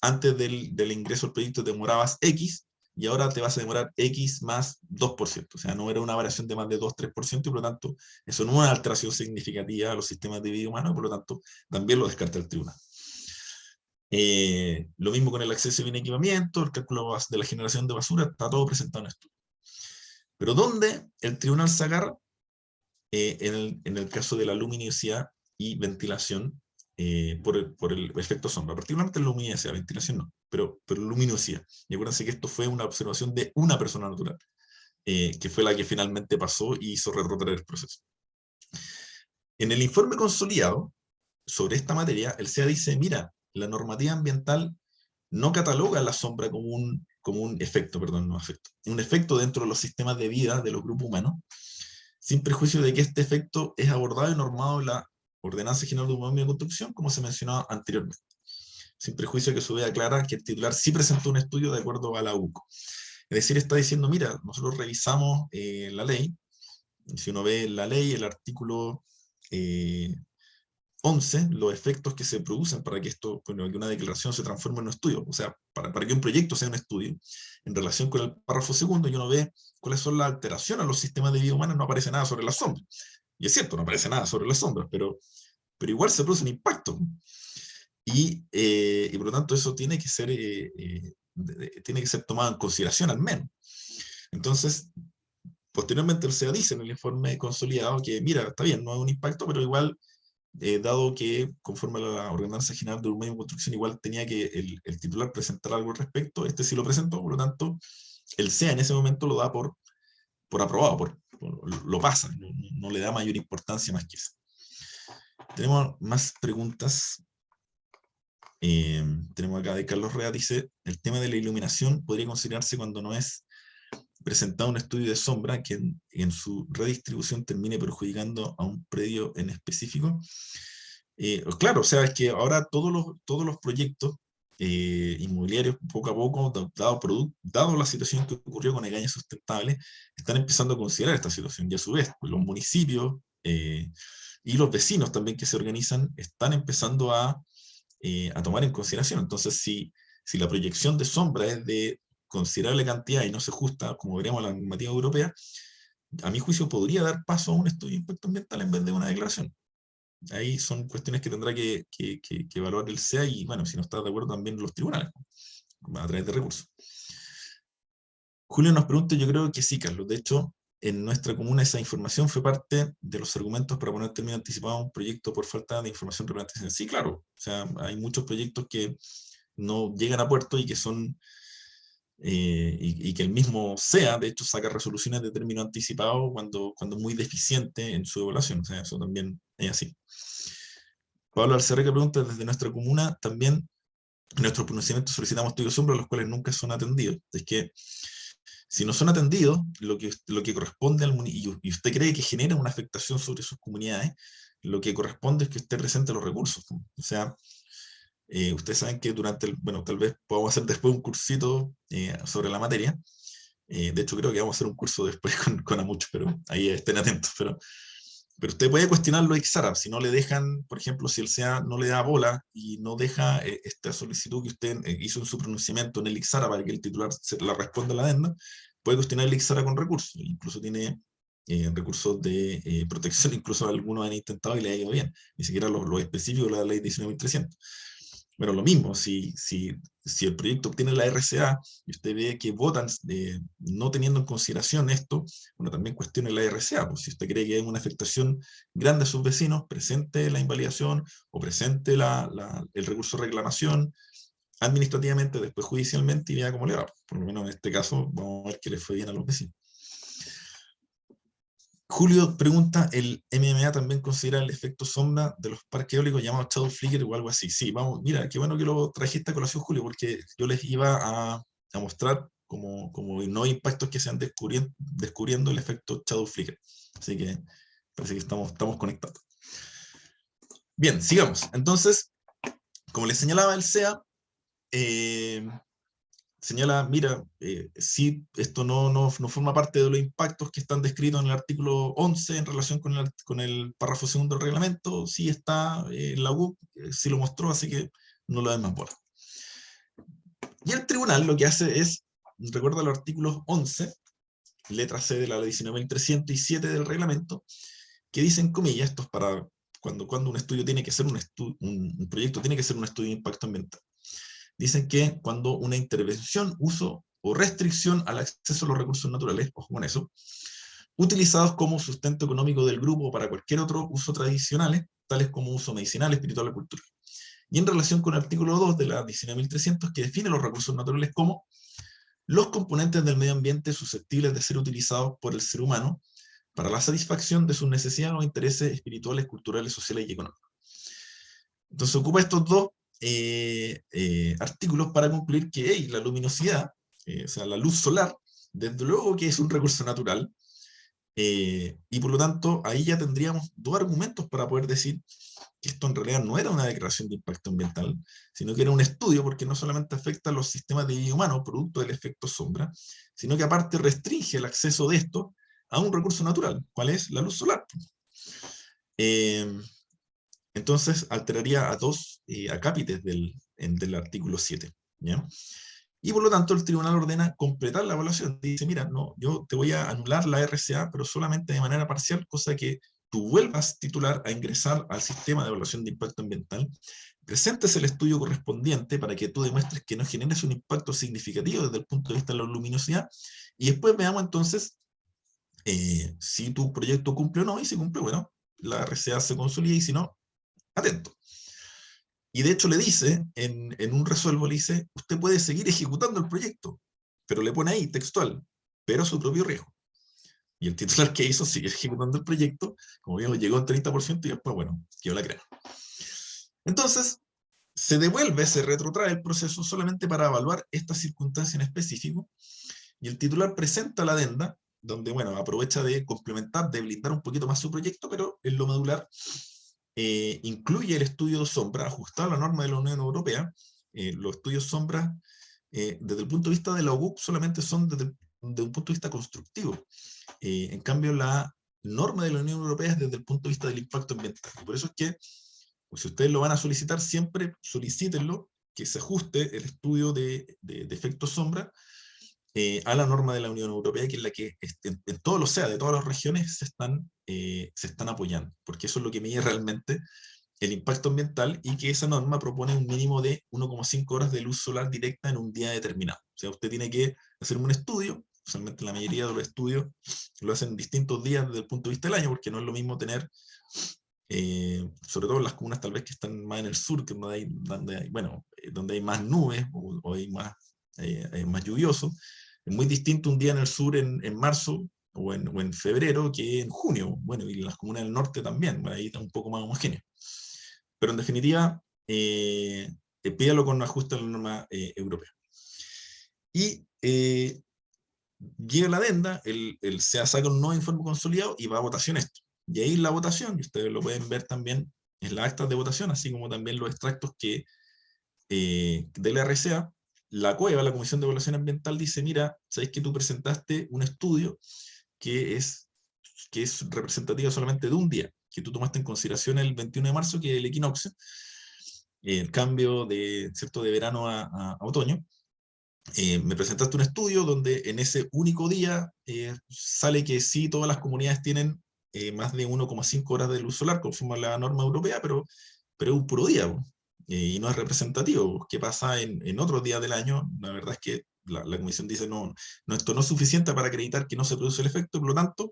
antes del ingreso al proyecto te demorabas X, y ahora te vas a demorar X más 2%, o sea, no era una variación de más de 2-3%, y por lo tanto, eso no es una alteración significativa a los sistemas de vida humano, y por lo tanto, también lo descarta el tribunal. Lo mismo con el acceso y bien equipamiento, el cálculo de la generación de basura, está todo presentado en estudio. Pero ¿dónde el tribunal se agarra? En el caso de la luminosidad y ventilación por el efecto sombra, particularmente la luminosidad, ventilación no, pero luminosidad. Y acuérdense que esto fue una observación de una persona natural, que fue la que finalmente pasó y hizo retrotraer el proceso. En el informe consolidado sobre esta materia, el SEA dice, mira, la normativa ambiental no cataloga la sombra como un efecto, perdón, no efecto, un efecto dentro de los sistemas de vida de los grupos humanos, sin prejuicio de que este efecto es abordado y normado en la Ordenanza General de Urbanismo y Construcción, como se mencionaba anteriormente. Sin prejuicio que su vea clara que el titular sí presentó un estudio de acuerdo a la UCO. Es decir, está diciendo, mira, nosotros revisamos la ley, si uno ve la ley, el artículo 11, los efectos que se producen para que esto, bueno, que una declaración se transforme en un estudio, o sea, para que un proyecto sea un estudio, en relación con el párrafo segundo, y uno ve cuáles son las alteraciones a los sistemas de vida humana, no aparece nada sobre las sombras. Y es cierto, no aparece nada sobre las sombras, pero igual se produce un impacto. Y por lo tanto eso tiene que ser tomado en consideración al menos. Entonces, posteriormente el SEA dice en el informe consolidado que, mira, está bien, no es un impacto, pero igual, dado que conforme a la Ordenanza General de Urbanismo y Construcción, igual tenía que el titular presentar algo al respecto, este sí lo presentó, por lo tanto, el SEA en ese momento lo da por aprobado, lo pasa, no le da mayor importancia más que eso. Tenemos más preguntas. Tenemos acá de Carlos Rea, dice, el tema de la iluminación podría considerarse cuando no es presentado un estudio de sombra que en su redistribución termine perjudicando a un predio en específico. Claro, o sea, es que ahora todos los proyectos inmobiliarios, poco a poco, dado la situación que ocurrió con Egaña Sustentable, están empezando a considerar esta situación, y a su vez, pues, los municipios y los vecinos también que se organizan están empezando a tomar en consideración. Entonces, si la proyección de sombra es de considerable cantidad y no se ajusta, como veremos, a la normativa europea, a mi juicio podría dar paso a un estudio de impacto ambiental en vez de una declaración. Ahí son cuestiones que tendrá que evaluar el SEA y, bueno, si no está de acuerdo, también los tribunales, a través de recursos. Julio nos pregunta, yo creo que sí, Carlos. De hecho, en nuestra comuna esa información fue parte de los argumentos para poner término anticipado a un proyecto por falta de información relevante. Sí, claro. O sea, hay muchos proyectos que no llegan a puerto y que son y que el mismo SEA, de hecho, saca resoluciones de término anticipado cuando es muy deficiente en su evaluación. O sea, eso también es así. Pablo Alcerreca pregunta, desde nuestra comuna también en nuestro pronunciamiento solicitamos estudios de sombra, los cuales nunca son atendidos. Es que Si no son atendidos, lo que corresponde al municipio, y usted cree que genera una afectación sobre sus comunidades, lo que corresponde es que usted presente los recursos. O sea, ustedes saben que bueno, tal vez podamos hacer después un cursito sobre la materia. De hecho, creo que vamos a hacer un curso después con Amucho, pero ahí estén atentos. Pero usted puede cuestionar los Ixarab, si no le dejan, por ejemplo, si el SEA no le da bola y no deja esta solicitud que usted hizo en su pronunciamiento en el Ixara para que el titular se la responda a la adenda, puede cuestionar el Ixara con recursos. Incluso tiene recursos de protección, incluso algunos han intentado y le ha ido bien. Ni siquiera los específicos de la ley 19.300. Bueno, lo mismo, si el proyecto obtiene la RCA y usted ve que votan no teniendo en consideración esto, bueno, también cuestione la RCA, pues si usted cree que hay una afectación grande a sus vecinos, presente la invalidación o presente el recurso de reclamación administrativamente, después judicialmente y vea cómo le va. Por lo menos en este caso, vamos a ver que le fue bien a los vecinos. Julio pregunta, ¿el MMA también considera el efecto sombra de los parques eólicos llamados shadow flicker o algo así? Sí, vamos, mira, qué bueno que lo trajiste a colación, Julio, porque yo les iba a mostrar como no impactos que se han descubriendo el efecto shadow flicker. Así que parece que estamos conectados. Bien, sigamos. Entonces, como les señalaba el SEA, señala, mira, si esto no forma parte de los impactos que están descritos en el artículo 11 en relación con el párrafo segundo del reglamento, sí está en la UC, sí lo mostró, así que no lo den más bola. Y el tribunal lo que hace es, recuerda los artículos 11, letra C de la ley 19.307 del reglamento, que dicen, comillas, esto es para cuando un estudio tiene que ser un proyecto tiene que ser un estudio de impacto ambiental. Dicen que cuando una intervención, uso o restricción al acceso a los recursos naturales, ojo con eso, utilizados como sustento económico del grupo o para cualquier otro uso tradicionales, tales como uso medicinal, espiritual o cultural. Y en relación con el artículo 2 de la 19.300, que define los recursos naturales como los componentes del medio ambiente susceptibles de ser utilizados por el ser humano para la satisfacción de sus necesidades o intereses espirituales, culturales, sociales y económicos. Entonces ocupa estos dos artículos para concluir que la luminosidad, o sea, la luz solar, desde luego que es un recurso natural, y por lo tanto ahí ya tendríamos dos argumentos para poder decir que esto en realidad no era una declaración de impacto ambiental, sino que era un estudio, porque no solamente afecta a los sistemas de vida humano, producto del efecto sombra, sino que aparte restringe el acceso de esto a un recurso natural, ¿cuál es? La luz solar. Entonces alteraría a dos acápites del artículo 7. ¿Ya? Y por lo tanto el tribunal ordena completar la evaluación. Dice, mira, no, yo te voy a anular la RCA, pero solamente de manera parcial, cosa que tú vuelvas titular a ingresar al sistema de evaluación de impacto ambiental, presentes el estudio correspondiente para que tú demuestres que no generes un impacto significativo desde el punto de vista de la luminosidad, y después veamos entonces si tu proyecto cumple o no, y si cumple, bueno, la RCA se consolida, y si no, atento. Y de hecho le dice, en un resuelvo le dice, usted puede seguir ejecutando el proyecto, pero le pone ahí, textual, pero a su propio riesgo. Y el titular que hizo sigue ejecutando el proyecto, como vimos, llegó al 30% y después, bueno, quedó la crema. Entonces, se retrotrae el proceso solamente para evaluar esta circunstancia en específico, y el titular presenta la adenda, donde, bueno, aprovecha de complementar, de blindar un poquito más su proyecto, pero en lo medular incluye el estudio sombra ajustado a la norma de la Unión Europea. Los estudios sombra, desde el punto de vista de la OGUC, solamente son desde un punto de vista constructivo. En cambio, la norma de la Unión Europea es desde el punto de vista del impacto ambiental. Y por eso es que, pues, si ustedes lo van a solicitar, siempre solicítenlo, que se ajuste el estudio de efecto sombra a la norma de la Unión Europea, que es la que en todos los SEA de todas las regiones se están apoyando, porque eso es lo que mide realmente el impacto ambiental, y que esa norma propone un mínimo de 1,5 horas de luz solar directa en un día determinado. O sea, usted tiene que hacer un estudio, usualmente la mayoría de los estudios lo hacen distintos días desde el punto de vista del año, porque no es lo mismo tener, sobre todo en las comunas tal vez que están más en el sur, que donde hay más nubes o hay más lluvioso. Es muy distinto un día en el sur en marzo o en febrero que en junio. Bueno, y en las comunas del norte también, ahí está un poco más homogéneo. Pero en definitiva, pídalo con un ajuste a la norma europea. Y llega la adenda, el SEA saca un nuevo informe consolidado y va a votación esto. Y ahí la votación, y ustedes lo pueden ver también en las actas de votación, así como también los extractos que de la RCA, la CUEVA, la Comisión de Evaluación Ambiental, dice, mira, sabéis que tú presentaste un estudio que es representativo solamente de un día, que tú tomaste en consideración el 21 de marzo, que es el equinoccio, el cambio de, ¿cierto?, de verano a otoño. Me presentaste un estudio donde en ese único día sale que sí, todas las comunidades tienen más de 1,5 horas de luz solar, conforme a la norma europea, pero es un puro día, y no es representativo. ¿Qué pasa en otros días del año? La verdad es que la comisión dice, no, esto no es suficiente para acreditar que no se produce el efecto, por lo tanto,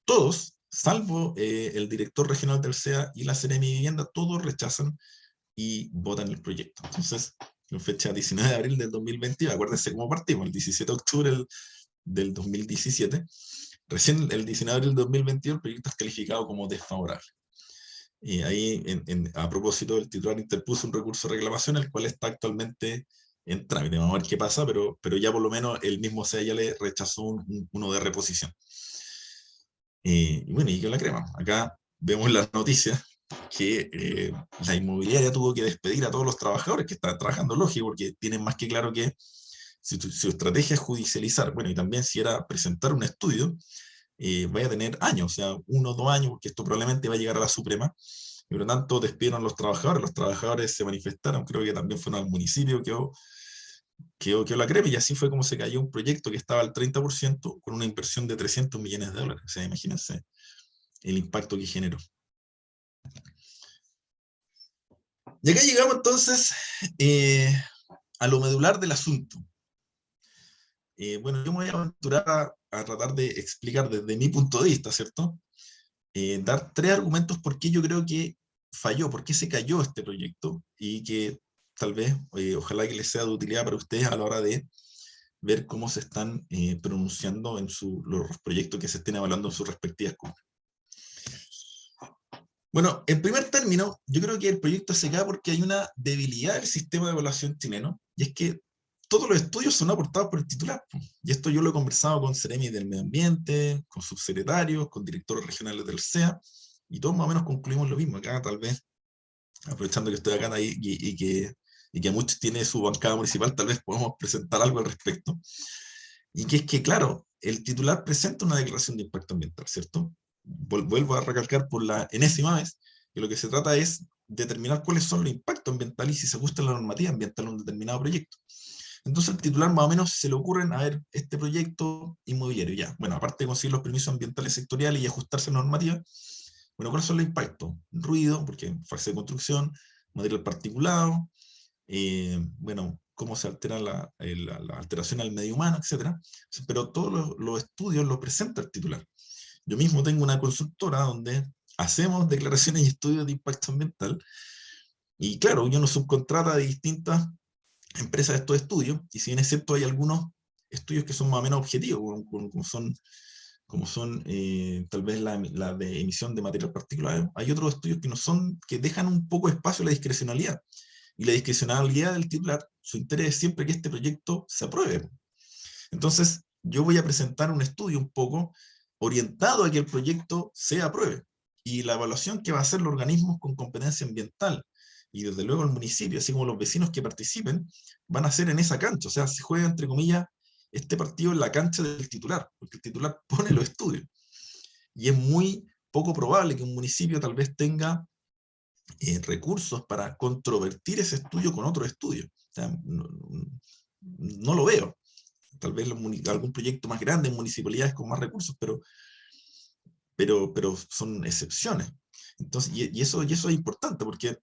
todos, salvo el director regional del SEA y la Seremi de Vivienda, todos rechazan y votan el proyecto. Entonces, en fecha 19 de abril del 2020, acuérdense cómo partimos, el 17 de octubre del 2017, recién el 19 de abril del 2022 el proyecto es calificado como desfavorable. Ahí, a propósito, el titular interpuso un recurso de reclamación, el cual está actualmente en trámite. Vamos a ver qué pasa, pero ya por lo menos el mismo SEA ya le rechazó uno de reposición. Y bueno, ¿y qué la crema? Acá vemos las noticias que la inmobiliaria tuvo que despedir a todos los trabajadores que estaban trabajando, lógico, porque tienen más que claro que si su estrategia es judicializar, bueno, y también si era presentar un estudio, vaya a tener años, o sea, 1 o 2 años, porque esto probablemente va a llegar a la Suprema, y por lo tanto despidieron a los trabajadores se manifestaron, creo que también fueron al municipio, quedó la crema, y así fue como se cayó un proyecto que estaba al 30% con una inversión de $300 millones, o sea, imagínense el impacto que generó. Y acá llegamos entonces a lo medular del asunto. Bueno, yo me voy a aventurar a tratar de explicar desde mi punto de vista, ¿cierto? Dar 3 argumentos por qué yo creo que falló, por qué se cayó este proyecto, y que tal vez, ojalá que les sea de utilidad para ustedes a la hora de ver cómo se están pronunciando en los proyectos que se estén evaluando en sus respectivas comunas. Bueno, en primer término, yo creo que el proyecto se cae porque hay una debilidad del sistema de evaluación chileno, y es que todos los estudios son aportados por el titular. Y esto yo lo he conversado con Seremi del Medio Ambiente, con subsecretarios, con directores regionales del SEA, y todos más o menos concluimos lo mismo. Acá tal vez, aprovechando que estoy acá y que muchos tiene su bancada municipal, tal vez podemos presentar algo al respecto. Y que es que, claro, el titular presenta una declaración de impacto ambiental, ¿cierto? Vuelvo a recalcar por la enésima vez que lo que se trata es determinar cuáles son los impactos ambientales y si se ajusta la normativa ambiental a un determinado proyecto. Entonces el titular más o menos se le ocurren, a ver, este proyecto inmobiliario, ya, bueno, aparte de conseguir los permisos ambientales sectoriales y ajustarse a la normativa, bueno, ¿cuáles son los impactos? Ruido, porque fase de construcción, material particulado, bueno, cómo se altera la alteración al medio humano, etc. Pero todos los estudios los presenta el titular. Yo mismo tengo una consultora donde hacemos declaraciones y estudios de impacto ambiental, y claro, uno subcontrata de distintas empresas estos estudios, y si bien es cierto, hay algunos estudios que son más o menos objetivos, como son tal vez la de emisión de material particulado, hay otros estudios que no son, que dejan un poco espacio a la discrecionalidad. Y la discrecionalidad del titular, su interés es siempre que este proyecto se apruebe. Entonces, yo voy a presentar un estudio un poco orientado a que el proyecto se apruebe. Y la evaluación que va a hacer los organismos con competencia ambiental, y desde luego el municipio, así como los vecinos que participen, van a ser en esa cancha. O sea, se juega, entre comillas, este partido en la cancha del titular, porque el titular pone los estudios. Y es muy poco probable que un municipio tal vez tenga recursos para controvertir ese estudio con otro estudio. O sea, no lo veo. Tal vez algún proyecto más grande en municipalidades con más recursos, pero son excepciones. Entonces, y eso es importante, porque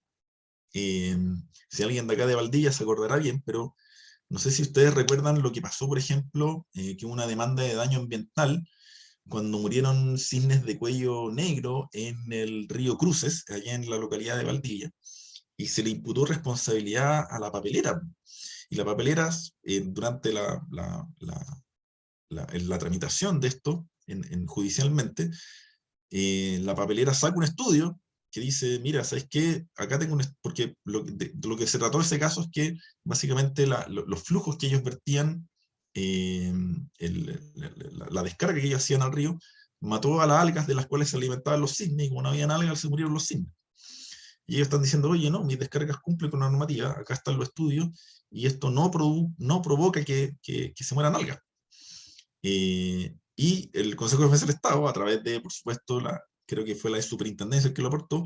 si alguien de acá de Valdivia se acordará bien, pero no sé si ustedes recuerdan lo que pasó, por ejemplo, que hubo una demanda de daño ambiental cuando murieron cisnes de cuello negro en el río Cruces, allá en la localidad de Valdivia, y se le imputó responsabilidad a la papelera. Y la papelera, durante la tramitación de esto, judicialmente, la papelera saca un estudio que dice, mira, ¿sabes qué? Acá tengo porque de lo que se trató ese caso es que básicamente los flujos que ellos vertían la descarga que ellos hacían al río mató a las algas de las cuales se alimentaban los cisnes, y como no habían algas se murieron los cisnes. Y ellos están diciendo, oye, no, mis descargas cumplen con la normativa, acá están los estudios, y esto no provoca que se mueran algas. Y el Consejo de Defensa del Estado, a través de, por supuesto, creo que fue la superintendencia el que lo aportó,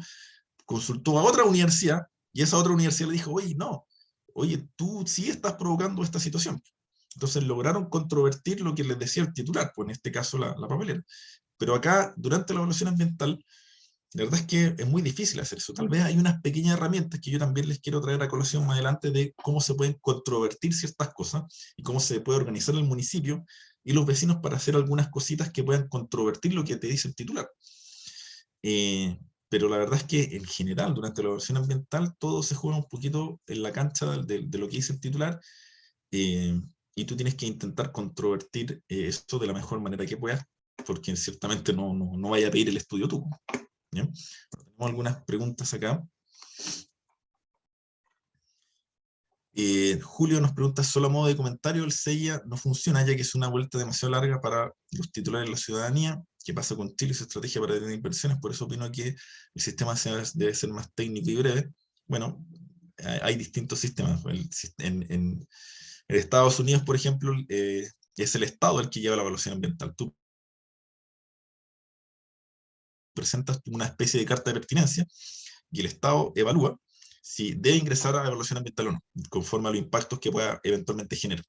consultó a otra universidad, y esa otra universidad le dijo, oye, no, oye, tú sí estás provocando esta situación. Entonces lograron controvertir lo que les decía el titular, pues en este caso la papelera. Pero acá, durante la evaluación ambiental, la verdad es que es muy difícil hacer eso. Tal vez hay unas pequeñas herramientas que yo también les quiero traer a colación más adelante de cómo se pueden controvertir ciertas cosas y cómo se puede organizar el municipio y los vecinos para hacer algunas cositas que puedan controvertir lo que te dice el titular. Pero la verdad es que en general, durante la evaluación ambiental, todo se juega un poquito en la cancha de lo que dice el titular, y tú tienes que intentar controvertir esto de la mejor manera que puedas, porque ciertamente no vaya a pedir el estudio tú. ¿Ya? Tenemos algunas preguntas acá. Julio nos pregunta, solo a modo de comentario, el SEIA no funciona ya que es una vuelta demasiado larga para los titulares de la ciudadanía. ¿Qué pasa con Chile y su estrategia para tener inversiones? Por eso opino que el sistema debe ser más técnico y breve. Bueno, hay distintos sistemas. En Estados Unidos, por ejemplo, es el Estado el que lleva la evaluación ambiental. Tú presentas una especie de carta de pertinencia y el Estado evalúa si debe ingresar a evaluación ambiental o no, conforme a los impactos que pueda eventualmente generar.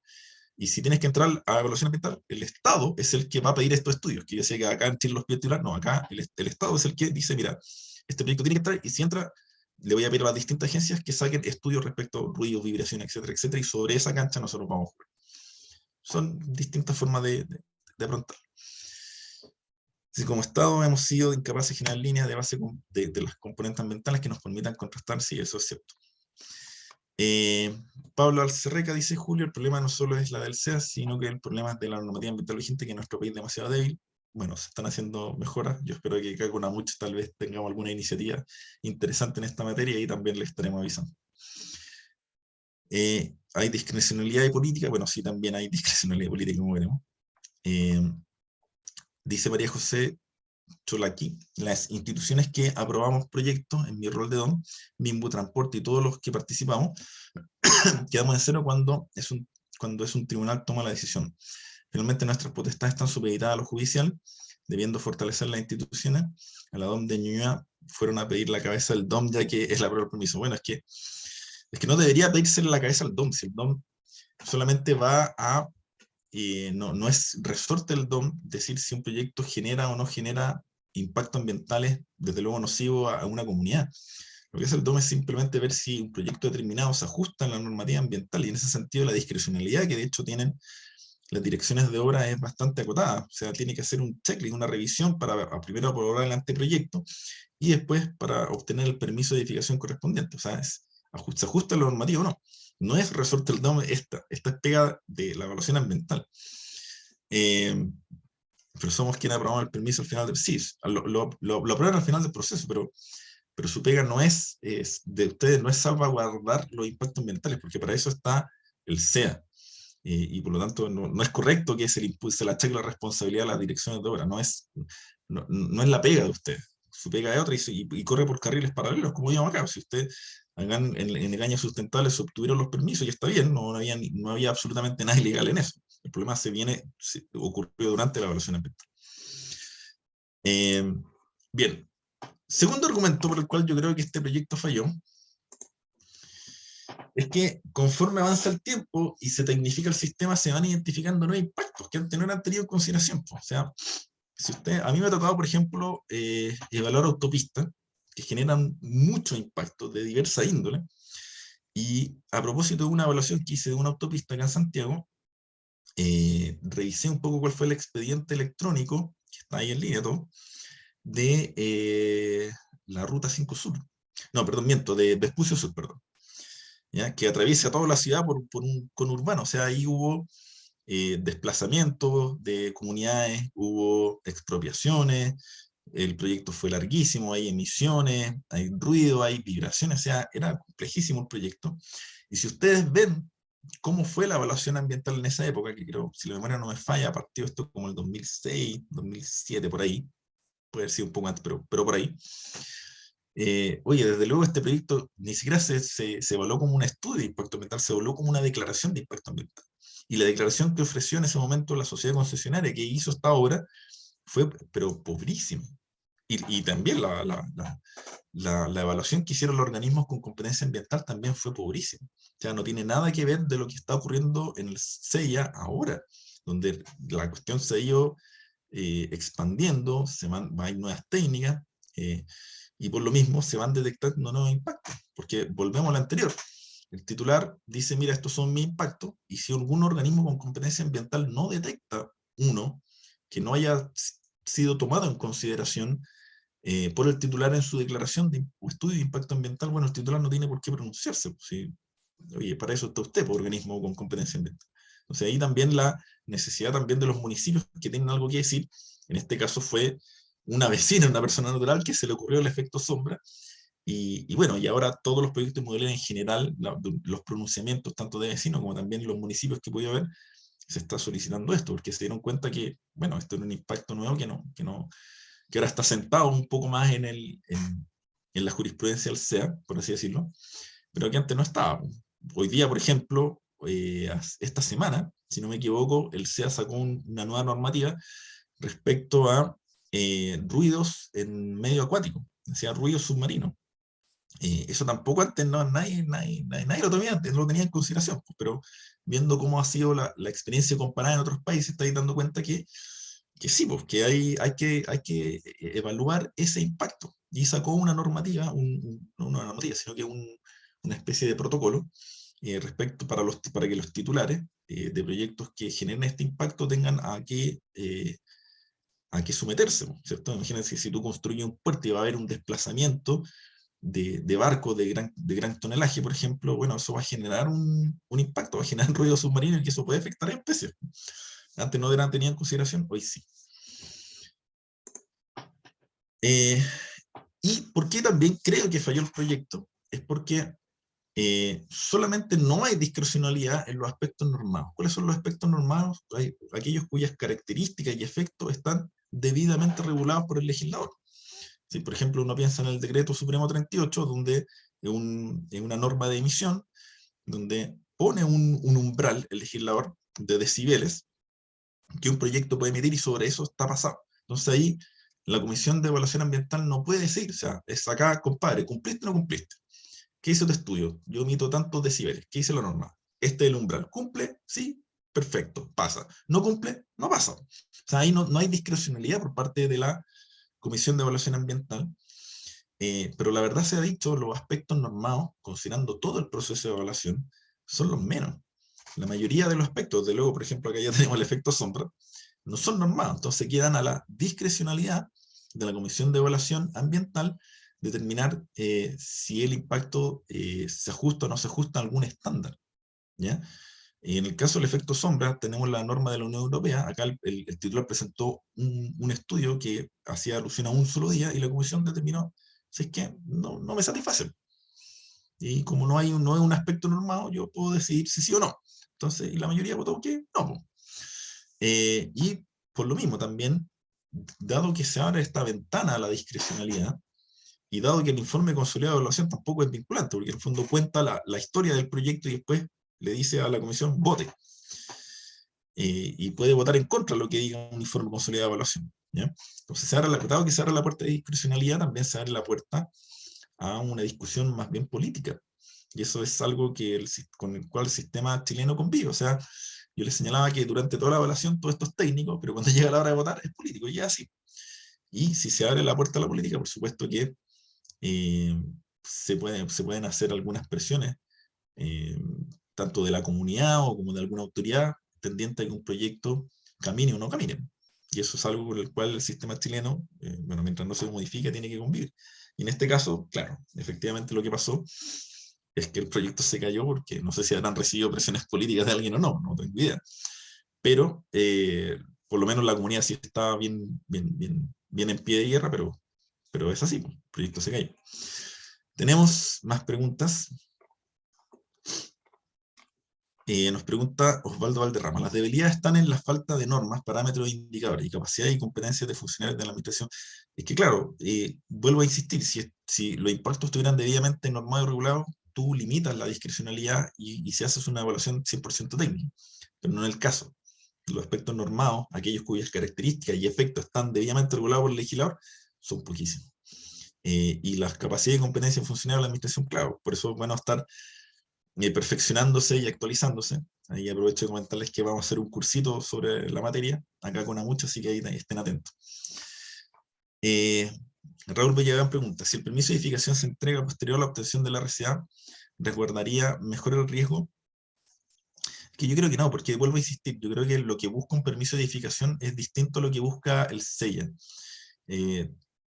Y si tienes que entrar a evaluación ambiental, el Estado es el que va a pedir estos estudios, que yo sé que acá en Chile los pide titular, no, acá el Estado es el que dice, mira, este proyecto tiene que entrar, y si entra, le voy a pedir a las distintas agencias que saquen estudios respecto a ruido, vibración, etcétera, etcétera, y sobre esa cancha nosotros vamos a jugar. Son distintas formas de afrontar. Si como Estado hemos sido incapaces de generar líneas de base de las componentes ambientales que nos permitan contrastar, sí, eso es cierto. Pablo Alcerreca dice, Julio, el problema no solo es la del SEA, sino que el problema es de la normativa ambiental vigente, que en nuestro país es demasiado débil. Bueno, se están haciendo mejoras. Yo espero que acá con Amuch tal vez tengamos alguna iniciativa interesante en esta materia, y también le estaremos avisando. ¿Hay discrecionalidad de política? Bueno, sí, también hay discrecionalidad política, como veremos. Dice María José Cholaki, las instituciones que aprobamos proyectos, en mi rol de DOM, Bimbo Transporte y todos los que participamos, quedamos en cero cuando es un tribunal toma la decisión. Finalmente nuestras potestades están supeditadas a lo judicial, debiendo fortalecer las instituciones. A la DOM de Ñuñoa fueron a pedir la cabeza del DOM, ya que es la prueba del permiso. Bueno, es que no debería pedirse la cabeza al DOM, si el DOM solamente va a no es resorte del DOM decir si un proyecto genera o no genera impactos ambientales, desde luego nocivos a una comunidad. Lo que hace el DOM es simplemente ver si un proyecto determinado se ajusta a la normativa ambiental, y en ese sentido la discrecionalidad que de hecho tienen las direcciones de obra es bastante acotada. O sea, tiene que hacer un checklist, una revisión para primero aprobar el anteproyecto y después para obtener el permiso de edificación correspondiente. O sea, se ajusta a la normativa o no. No es resorte del DOM, esta es pega de la evaluación ambiental. Pero somos quienes aprobamos el permiso al final del CIS. Lo aprueban al final del proceso, pero su pega no es de ustedes, no es salvaguardar los impactos ambientales, porque para eso está el SEA. Y por lo tanto no es correcto que se le achaque la responsabilidad a las direcciones de obra. No es la pega de ustedes. Su pega es otra, y corre por carriles paralelos, como digamos acá. Si ustedes en engaños sustentables se obtuvieron los permisos, y está bien, no había absolutamente nada ilegal en eso. El problema ocurrió durante la evaluación ambiental. Bien, segundo argumento por el cual yo creo que este proyecto falló, es que conforme avanza el tiempo y se tecnifica el sistema, se van identificando nuevos impactos que antes no eran tenidos en consideración. O sea, a mí me ha tocado, por ejemplo, evaluar autopistas que generan muchos impactos de diversa índole, y a propósito de una evaluación que hice de una autopista acá en Santiago, revisé un poco cuál fue el expediente electrónico, que está ahí en línea todo, de la Ruta 5 Sur. No, perdón, miento, de Vespucio Sur, perdón. ¿Ya? Que atraviesa toda la ciudad por un conurbano. O sea, ahí hubo desplazamientos de comunidades, hubo expropiaciones, el proyecto fue larguísimo, hay emisiones, hay ruido, hay vibraciones, o sea, era complejísimo el proyecto. Y si ustedes ven cómo fue la evaluación ambiental en esa época, que creo, si la memoria no me falla, partió esto como el 2006, 2007, por ahí, puede haber sido un poco antes, pero por ahí. Oye, desde luego este proyecto ni siquiera se evaluó como un estudio de impacto ambiental, se evaluó como una declaración de impacto ambiental. Y la declaración que ofreció en ese momento la sociedad concesionaria que hizo esta obra fue, pero pobrísima. Y también la evaluación que hicieron los organismos con competencia ambiental también fue pobrísima. O sea, no tiene nada que ver de lo que está ocurriendo en el CEIA ahora, donde la cuestión se ha ido expandiendo, hay nuevas técnicas, y por lo mismo se van detectando nuevos impactos, porque volvemos a lo anterior. El titular dice, mira, estos son mis impactos, y si algún organismo con competencia ambiental no detecta uno que no haya sido tomado en consideración por el titular en su declaración de estudio de impacto ambiental, bueno, el titular no tiene por qué pronunciarse. ¿Sí? Oye, para eso está usted, por organismo con competencia ambiental. Entonces ahí también la necesidad también de los municipios que tienen algo que decir. En este caso fue una vecina, una persona natural, que se le ocurrió el efecto sombra. Y bueno, y ahora todos los proyectos inmobiliarios en general, los pronunciamientos tanto de vecinos como también los municipios que puede haber, se está solicitando esto, porque se dieron cuenta que, bueno, esto era un impacto nuevo que ahora está sentado un poco más en la jurisprudencia del SEA, por así decirlo, pero que antes no estaba. Hoy día, por ejemplo, esta semana, si no me equivoco, el SEA sacó una nueva normativa respecto a ruidos en medio acuático, o sea, ruidos submarinos. Eso tampoco antes nadie lo tenía en consideración, pero viendo cómo ha sido la experiencia comparada en otros países, estáis dando cuenta que sí, pues, que hay que evaluar ese impacto. Y sacó una normativa, no una normativa, sino que una especie de protocolo respecto para que los titulares de proyectos que generen este impacto tengan a qué someterse, ¿cierto? Imagínense que si tú construyes un puerto y va a haber un desplazamiento de barcos de gran tonelaje, por ejemplo, bueno, eso va a generar un impacto, va a generar un ruido submarino y que eso puede afectar a especies. Antes no eran tenido en consideración, hoy sí. ¿Y por qué también creo que falló el proyecto? Es porque solamente no hay discrecionalidad en los aspectos normados. ¿Cuáles son los aspectos normados? Hay aquellos cuyas características y efectos están debidamente regulados por el legislador. Si, por ejemplo, uno piensa en el Decreto Supremo 38, donde en una norma de emisión, donde pone un umbral, el legislador, de decibeles, que un proyecto puede emitir y sobre eso está pasado. Entonces ahí la Comisión de Evaluación Ambiental no puede decir, o sea, es acá, compadre, ¿cumpliste o no cumpliste? ¿Qué hizo tu estudio? Yo emito tantos decibeles. ¿Qué dice la norma? Este es el umbral. ¿Cumple? Sí, perfecto, pasa. ¿No cumple? No pasa. O sea, ahí no hay discrecionalidad por parte de la Comisión de Evaluación Ambiental, pero la verdad se ha dicho, los aspectos normados, considerando todo el proceso de evaluación, son los menos. La mayoría de los aspectos, de luego, por ejemplo, acá ya tenemos el efecto sombra, no son normados, entonces quedan a la discrecionalidad de la Comisión de Evaluación Ambiental determinar si el impacto se ajusta o no se ajusta a algún estándar, ¿ya? Y en el caso del efecto sombra, tenemos la norma de la Unión Europea. Acá el titular presentó un estudio que hacía alusión a un solo día y la Comisión determinó, si es que no me satisface. Y como no es un aspecto normado, yo puedo decidir si sí o no. Entonces, y la mayoría votó que no. Y por lo mismo también, dado que se abre esta ventana a la discrecionalidad, y dado que el informe consolidado de evaluación tampoco es vinculante, porque en el fondo cuenta la historia del proyecto y después le dice a la comisión, vote. Y puede votar en contra de lo que diga un informe consolidado de evaluación. ¿Ya? Entonces, dado que se abre la puerta de discrecionalidad, también se abre la puerta a una discusión más bien política. Y eso es algo con el cual el sistema chileno convive. O sea, yo les señalaba que durante toda la evaluación todo esto es técnico, pero cuando llega la hora de votar es político, y es así. Y si se abre la puerta a la política, por supuesto que se pueden hacer algunas presiones, tanto de la comunidad o como de alguna autoridad, tendiente a que un proyecto camine o no camine. Y eso es algo con el cual el sistema chileno, bueno, mientras no se modifique, tiene que convivir. Y en este caso, claro, efectivamente lo que pasó es que el proyecto se cayó porque no sé si habrán recibido presiones políticas de alguien o no tengo idea. Pero por lo menos la comunidad sí estaba bien en pie de guerra, pero es así, el proyecto se cayó. ¿Tenemos más preguntas? Nos pregunta Osvaldo Valderrama, las debilidades están en la falta de normas, parámetros, indicadores y capacidad y competencias de funcionarios de la administración. Es que claro, vuelvo a insistir, si los impactos estuvieran debidamente normados y regulados, tú limitas la discrecionalidad y si haces una evaluación 100% técnica, pero no es el caso. Los aspectos normados, aquellos cuyas características y efectos están debidamente regulados por el legislador, son poquísimos. Y las capacidades y competencias funcionarios de la administración, claro, por eso es bueno estar perfeccionándose y actualizándose. Ahí aprovecho de comentarles que vamos a hacer un cursito sobre la materia, acá con Amucho, así que ahí estén atentos. Raúl Villagrán pregunta, si el permiso de edificación se entrega posterior a la obtención de la RCA, ¿resguardaría mejor el riesgo? Que yo creo que no, porque vuelvo a insistir, yo creo que lo que busca un permiso de edificación es distinto a lo que busca el SEIA.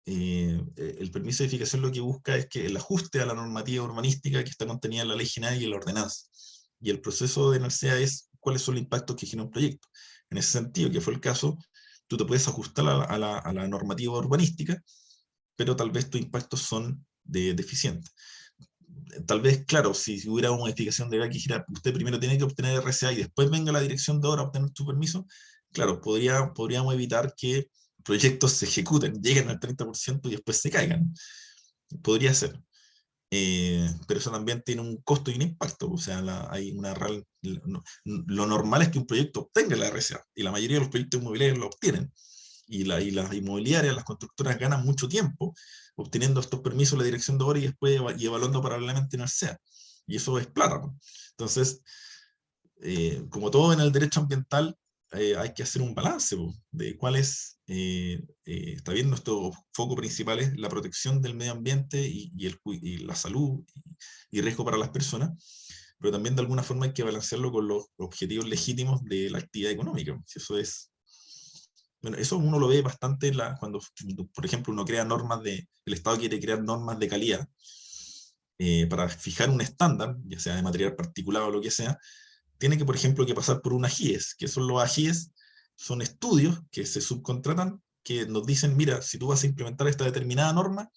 El permiso de edificación lo que busca es que el ajuste a la normativa urbanística que está contenida en la ley general y en la ordenanza. Y el proceso de NARCEA es cuáles son los impactos que genera un proyecto. En ese sentido, que fue el caso, tú te puedes ajustar a la normativa urbanística, pero tal vez tus impactos son deficientes. Tal vez, claro, si hubiera una edificación de que dijera, usted primero tiene que obtener RCA y después venga la dirección de obra a obtener su permiso, claro, podríamos evitar que proyectos se ejecuten, lleguen al 30% y después se caigan. Podría ser. Pero eso también tiene un costo y un impacto. O sea, hay una real, lo normal es que un proyecto obtenga la RCA y la mayoría de los proyectos inmobiliarios lo obtienen. Y las inmobiliarias, las constructoras ganan mucho tiempo obteniendo estos permisos de la dirección de obra y después evaluando paralelamente en el SEA. Y eso es plata, ¿no? Entonces, como todo en el derecho ambiental, hay que hacer un balance de cuál es, está bien, nuestro foco principal es la protección del medio ambiente y la salud y riesgo para las personas, pero también de alguna forma hay que balancearlo con los objetivos legítimos de la actividad económica. Si eso es, bueno, eso uno lo ve bastante cuando, por ejemplo, uno crea normas el Estado quiere crear normas de calidad para fijar un estándar, ya sea de material particulado o lo que sea, tiene que, por ejemplo, que pasar por un AGIES, que son los AGIES, son estudios que se subcontratan, que nos dicen, mira, si tú vas a implementar esta determinada norma,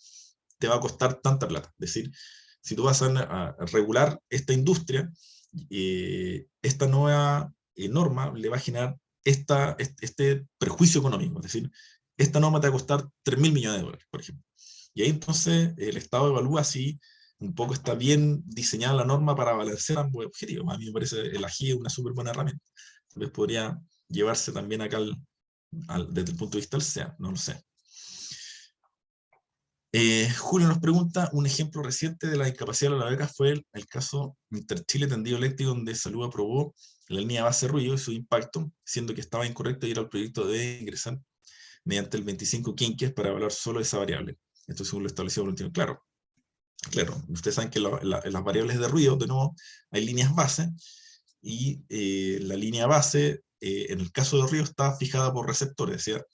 te va a costar tanta plata. Es decir, si tú vas a regular esta industria, esta nueva norma le va a generar este perjuicio económico. Es decir, esta norma te va a costar 3.000 millones de dólares, por ejemplo. Y ahí entonces el Estado evalúa si un poco está bien diseñada la norma para balancear ambos objetivos. A mí me parece el AGI es una súper buena herramienta. Tal vez podría llevarse también acá desde el punto de vista del SEA, no lo sé. Julio nos pregunta, un ejemplo reciente de la discapacidad de la beca fue el caso Interchile Tendido Eléctrico, donde Salud aprobó la línea base ruido y su impacto, siendo que estaba incorrecto y era el proyecto de ingresar mediante el 25 quinques para evaluar solo esa variable. Esto según lo establecido por el último. Claro, ustedes saben que las variables de ruido, de nuevo, hay líneas base, y la línea base, en el caso de ruido, está fijada por receptores, es decir,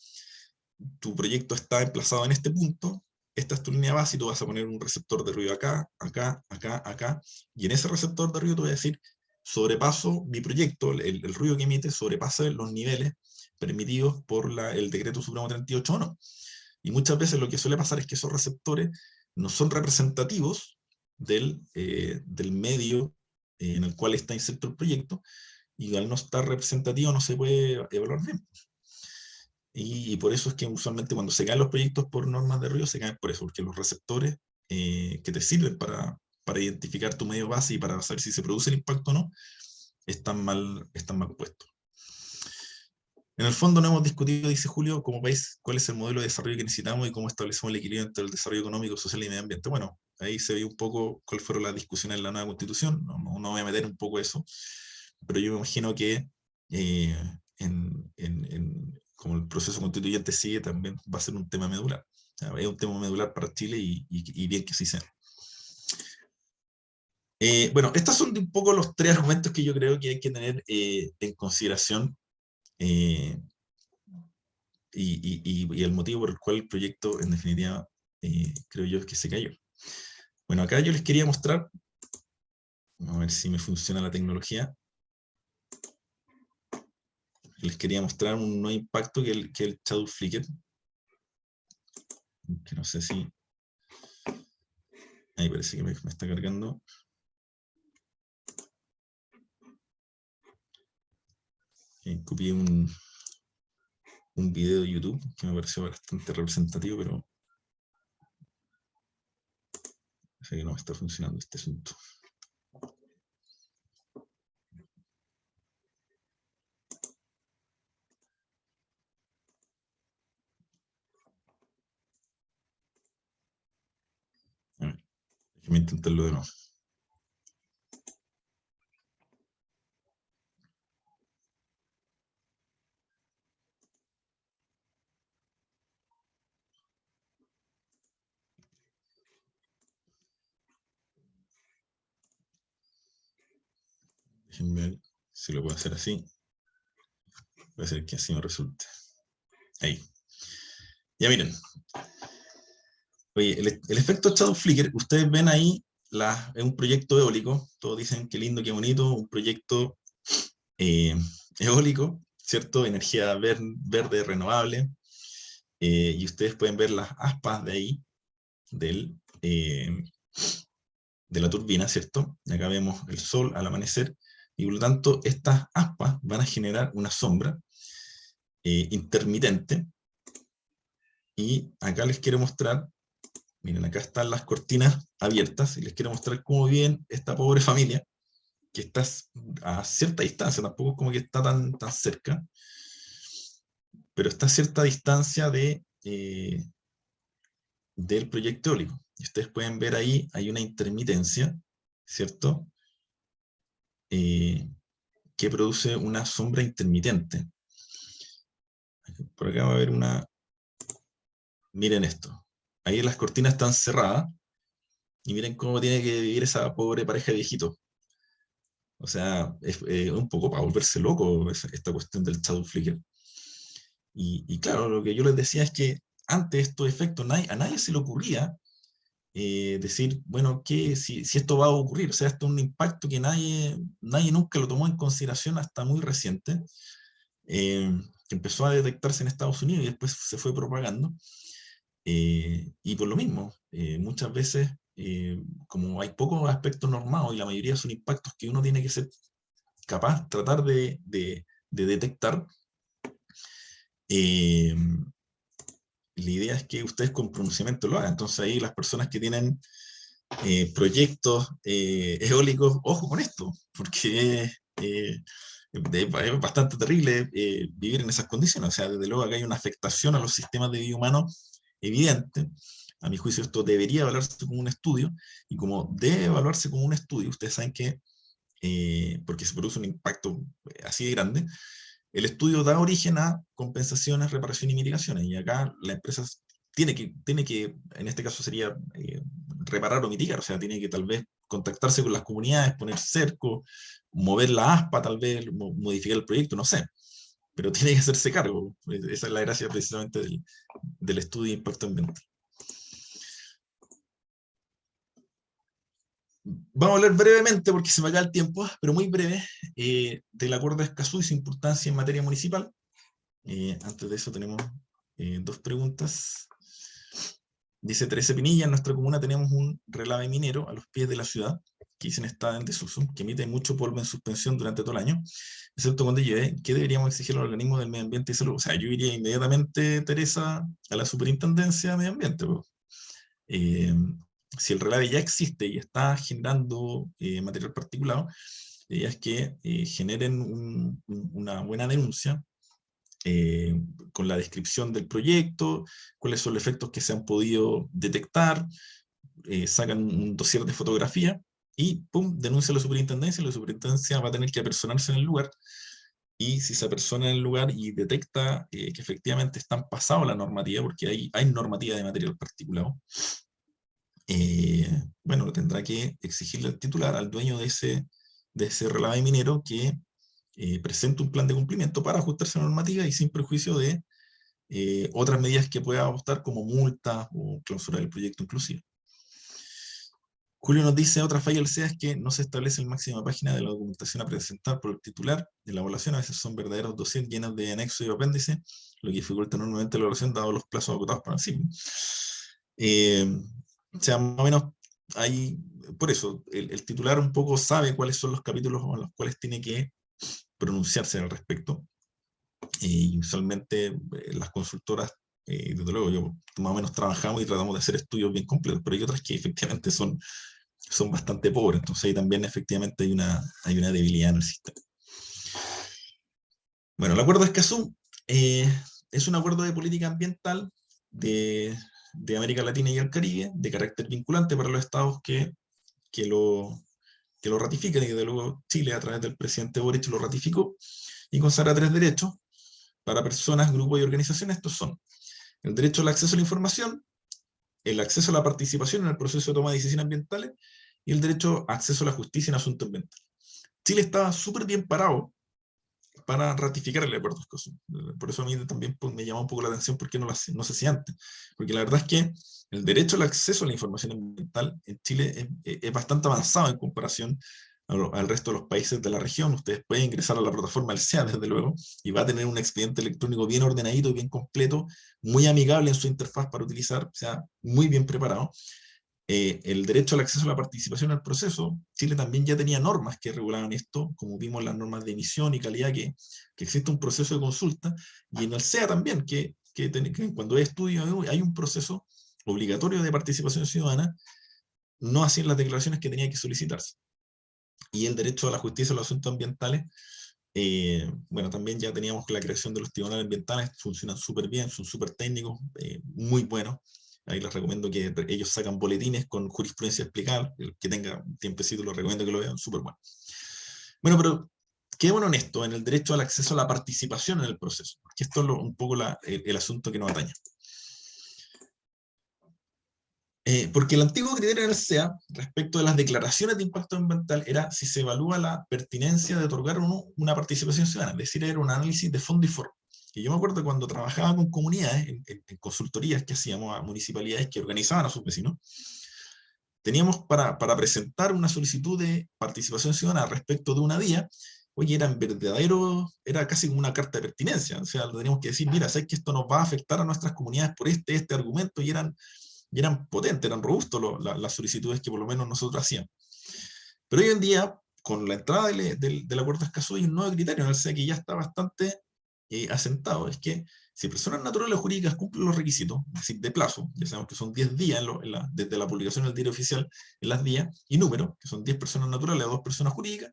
tu proyecto está emplazado en este punto, esta es tu línea base y tú vas a poner un receptor de ruido acá, acá, acá, acá, y en ese receptor de ruido tú vas a decir, sobrepaso mi proyecto, el ruido que emite sobrepasa los niveles permitidos por el decreto supremo 38 o no. Y muchas veces lo que suele pasar es que esos receptores no son representativos del medio en el cual está inserto el proyecto, y al no estar representativo no se puede evaluar bien. Y por eso es que usualmente cuando se caen los proyectos por normas de ruido, se caen por eso, porque los receptores que te sirven para identificar tu medio base y para saber si se produce el impacto o no, están mal puestos. En el fondo no hemos discutido, dice Julio, como país, cuál es el modelo de desarrollo que necesitamos y cómo establecemos el equilibrio entre el desarrollo económico, social y medio ambiente. Bueno, ahí se ve un poco cuáles fueron las discusiones en la nueva constitución, no voy a meter un poco eso, pero yo me imagino que eh, como el proceso constituyente sigue, también va a ser un tema medular. O sea, es un tema medular para Chile y bien que sí sea. Bueno, estos son un poco los tres argumentos que yo creo que hay que tener en consideración y el motivo por el cual el proyecto, en definitiva, creo yo que se cayó. Bueno, acá yo les quería mostrar, a ver si me funciona la tecnología, les quería mostrar un nuevo impacto que el Shadow Flicker, que no sé si, ahí parece que me está cargando. Copié un video de YouTube que me pareció bastante representativo, pero parece que no está funcionando este asunto. A ver, déjame intentarlo de nuevo. Déjenme ver si lo puedo hacer así. Voy a hacer que así me resulte. Ahí. Ya miren. Oye, el efecto Shadow Flicker, ustedes ven ahí, es un proyecto eólico. Todos dicen qué lindo, qué bonito. Un proyecto eólico, ¿cierto? Energía verde renovable. Y ustedes pueden ver las aspas de ahí, de la turbina, ¿cierto? Y acá vemos el sol al amanecer. Y por lo tanto, estas aspas van a generar una sombra intermitente. Y acá les quiero mostrar, miren, acá están las cortinas abiertas y les quiero mostrar cómo viven esta pobre familia, que está a cierta distancia, tampoco es como que está tan cerca, pero está a cierta distancia del proyecto eólico. Y ustedes pueden ver ahí, hay una intermitencia, ¿cierto? Que produce una sombra intermitente. Por acá va a haber una... Miren esto. Ahí las cortinas están cerradas, y miren cómo tiene que vivir esa pobre pareja de viejitos. O sea, es un poco para volverse loco esta cuestión del shadow flicker. Y claro, lo que yo les decía es que ante estos efectos a nadie se le ocurría decir, bueno, si esto va a ocurrir. O sea, esto es un impacto que nadie nunca lo tomó en consideración hasta muy reciente, que empezó a detectarse en Estados Unidos y después se fue propagando. Y por lo mismo, muchas veces, como hay pocos aspectos normados y la mayoría son impactos que uno tiene que ser capaz, tratar de detectar, la idea es que ustedes con pronunciamiento lo hagan. Entonces ahí las personas que tienen proyectos eólicos, ojo con esto, porque es bastante terrible vivir en esas condiciones. O sea, desde luego acá hay una afectación a los sistemas de vida humano evidente. A mi juicio esto debería evaluarse como un estudio, y como debe evaluarse como un estudio, ustedes saben que, porque se produce un impacto así de grande, el estudio da origen a compensaciones, reparaciones y mitigaciones, y acá la empresa tiene que en este caso sería reparar o mitigar, o sea, tiene que tal vez contactarse con las comunidades, poner cerco, mover la aspa, tal vez modificar el proyecto, no sé, pero tiene que hacerse cargo. Esa es la gracia precisamente del estudio de impacto ambiental. Vamos a hablar brevemente, porque se me acaba el tiempo, pero muy breve, del acuerdo de Escazú y su importancia en materia municipal. Antes de eso tenemos dos preguntas. Dice Teresa Pinilla: en nuestra comuna tenemos un relave minero a los pies de la ciudad, que dicen está en desuso, que emite mucho polvo en suspensión durante todo el año, excepto cuando llueve. ¿Qué deberíamos exigir a los organismos del medio ambiente y salud? O sea, yo iría inmediatamente, Teresa, a la superintendencia de medio ambiente. Si el relave ya existe y está generando material particulado, es que generen una buena denuncia con la descripción del proyecto, cuáles son los efectos que se han podido detectar, sacan un dossier de fotografía y ¡pum!, denuncia a la superintendencia, y la superintendencia va a tener que apersonarse en el lugar, y si se apersona en el lugar y detecta que efectivamente están pasados la normativa, porque hay normativa de material particulado, bueno, tendrá que exigirle al titular, al dueño de ese relave minero, que presente un plan de cumplimiento para ajustarse a la normativa y sin perjuicio de otras medidas que pueda adoptar, como multas o clausurar el proyecto inclusive. Julio nos dice: otra falla del SEA es que no se establece el máximo de página de la documentación a presentar por el titular de la evaluación. A veces son verdaderos dossiers llenos de anexos y apéndices, lo que dificulta enormemente la evaluación dado los plazos acotados para el CIM. O sea, más o menos ahí, por eso, el titular un poco sabe cuáles son los capítulos a los cuales tiene que pronunciarse al respecto, Y usualmente las consultoras, desde luego, yo más o menos trabajamos y tratamos de hacer estudios bien completos, pero hay otras que efectivamente son bastante pobres, entonces ahí también efectivamente hay una debilidad en el sistema. Bueno, el acuerdo de Escazú es un acuerdo de política ambiental de América Latina y el Caribe, de carácter vinculante para los estados que lo ratifican, y desde luego Chile, a través del presidente Boric, lo ratificó, y consagra 3 derechos para personas, grupos y organizaciones. Estos son el derecho al acceso a la información, el acceso a la participación en el proceso de toma de decisiones ambientales y el derecho a acceso a la justicia en asuntos ambientales. Chile estaba súper bien parado para ratificar el acuerdo de Escazú. Por eso a mí también me llama un poco la atención por qué no se hacía antes. Porque la verdad es que el derecho al acceso a la información ambiental en Chile es bastante avanzado en comparación al resto de los países de la región. Ustedes pueden ingresar a la plataforma del SEA, desde luego, y va a tener un expediente electrónico bien ordenadito, bien completo, muy amigable en su interfaz para utilizar, o sea, muy bien preparado. El derecho al acceso a la participación en el proceso, Chile también ya tenía normas que regulaban esto, como vimos las normas de emisión y calidad, que existe un proceso de consulta, y en el SEA también, que cuando hay estudio hay un proceso obligatorio de participación ciudadana, no así en las declaraciones que tenía que solicitarse. Y el derecho a la justicia en los asuntos ambientales, bueno, también ya teníamos la creación de los tribunales ambientales, funcionan súper bien, son súper técnicos, muy buenos. Ahí les recomiendo que ellos sacan boletines con jurisprudencia explicable, el que tenga un tiempecito lo recomiendo que lo vean, súper bueno. Bueno, pero quedémonos en esto, en el derecho al acceso a la participación en el proceso, porque esto es un poco el asunto que nos atañe. Porque el antiguo criterio en el SEA, respecto de las declaraciones de impacto ambiental, era si se evalúa la pertinencia de otorgar o no una participación ciudadana, es decir, era un análisis de fondo y forma. Y yo me acuerdo cuando trabajaba con comunidades, en consultorías que hacíamos a municipalidades que organizaban a sus vecinos, teníamos para presentar una solicitud de participación ciudadana respecto de una vía, oye, era casi como una carta de pertinencia, o sea, teníamos que decir, mira, sabes que esto nos va a afectar a nuestras comunidades por este argumento, y eran potentes, eran robustos las solicitudes que por lo menos nosotros hacíamos. Pero hoy en día, con la entrada del acuerdo de Escazú, hay un nuevo criterio en el SEA que ya está bastante asentado, es que si personas naturales o jurídicas cumplen los requisitos, es decir, de plazo, ya sabemos que son 10 días desde la publicación del diario oficial en las días, y número, que son 10 personas naturales o 2 personas jurídicas,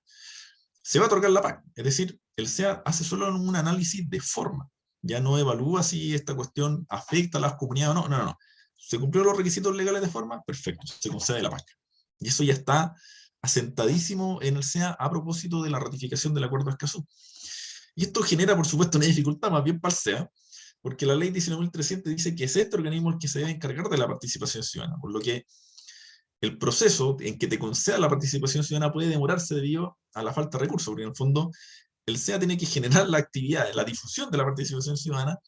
se va a otorgar la PAC. Es decir, el SEA hace solo un análisis de forma, ya no evalúa si esta cuestión afecta a las comunidades o no, no. ¿Se cumplieron los requisitos legales de forma? Perfecto, se concede la PAC. Y eso ya está asentadísimo en el SEA a propósito de la ratificación del acuerdo de Escazú. Y esto genera, por supuesto, una dificultad más bien para el SEA, porque la ley 19.300 dice que es este organismo el que se debe encargar de la participación ciudadana, por lo que el proceso en que te conceda la participación ciudadana puede demorarse debido a la falta de recursos, porque en el fondo el SEA tiene que generar la actividad, la difusión de la participación ciudadana,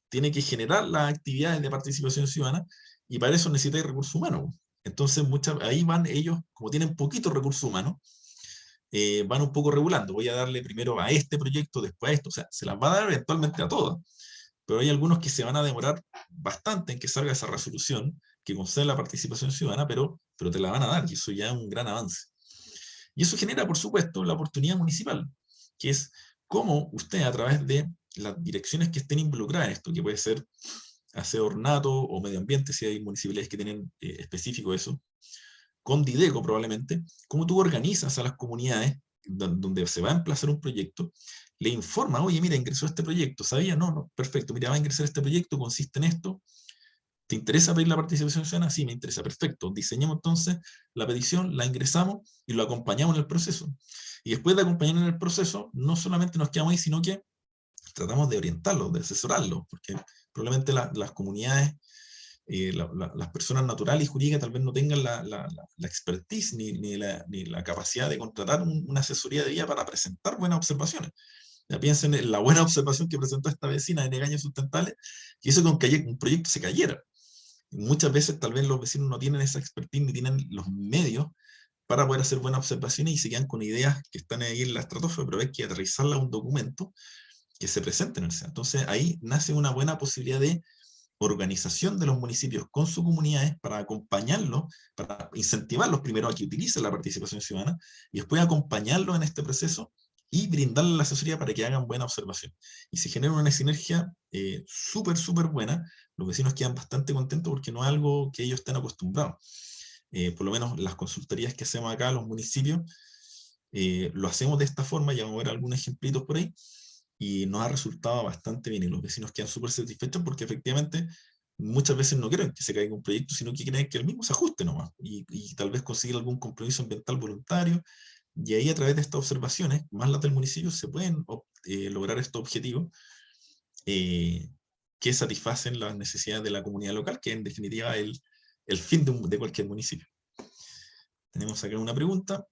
tiene que generar las actividades de participación ciudadana, y para eso necesita recursos humanos. Entonces, ahí van ellos, como tienen poquitos recursos humanos, van un poco regulando. Voy a darle primero a este proyecto, después a esto. O sea, se las va a dar eventualmente a todas. Pero hay algunos que se van a demorar bastante en que salga esa resolución que concede la participación ciudadana, pero te la van a dar, y eso ya es un gran avance. Y eso genera, por supuesto, la oportunidad municipal, que es cómo usted, a través de las direcciones que estén involucradas en esto, que puede ser aseo, ornato o medio ambiente, si hay municipalidades que tienen específico eso, con Dideco probablemente, cómo tú organizas a las comunidades donde se va a emplazar un proyecto, le informa, oye, mira, ingresó este proyecto, ¿sabía? No, perfecto, mira, va a ingresar este proyecto, consiste en esto, ¿te interesa pedir la participación ciudadana? Sí, me interesa, perfecto, diseñamos entonces la petición, la ingresamos y lo acompañamos en el proceso. Y después de acompañar en el proceso, no solamente nos quedamos ahí, sino que tratamos de orientarlos, de asesorarlos, porque probablemente las comunidades, las personas naturales y jurídicas tal vez no tengan la expertise ni la capacidad de contratar una asesoría de vía para presentar buenas observaciones. Ya piensen en la buena observación que presentó esta vecina de Negaños Sustentables, que hizo con que un proyecto se cayera. Y muchas veces tal vez los vecinos no tienen esa expertise ni tienen los medios para poder hacer buenas observaciones, y se quedan con ideas que están ahí en la estratosfera, pero hay que aterrizarla a un documento que se presente en el SEA. Entonces ahí nace una buena posibilidad de organización de los municipios con sus comunidades para acompañarlos, para incentivarlos primero a que utilicen la participación ciudadana, y después acompañarlos en este proceso y brindarle la asesoría para que hagan buena observación. Y se genera una sinergia súper, súper buena. Los vecinos quedan bastante contentos porque no es algo que ellos estén acostumbrados. Por lo menos las consultorías que hacemos acá, los municipios, lo hacemos de esta forma, ya vamos a ver algunos ejemplitos por ahí, y nos ha resultado bastante bien, y los vecinos quedan súper satisfechos porque efectivamente muchas veces no quieren que se caiga un proyecto, sino que quieren que el mismo se ajuste nomás, y tal vez conseguir algún compromiso ambiental voluntario, y ahí a través de estas observaciones, más las del municipio, se pueden lograr estos objetivos que satisfacen las necesidades de la comunidad local, que en definitiva es el fin de cualquier municipio. Tenemos acá una pregunta.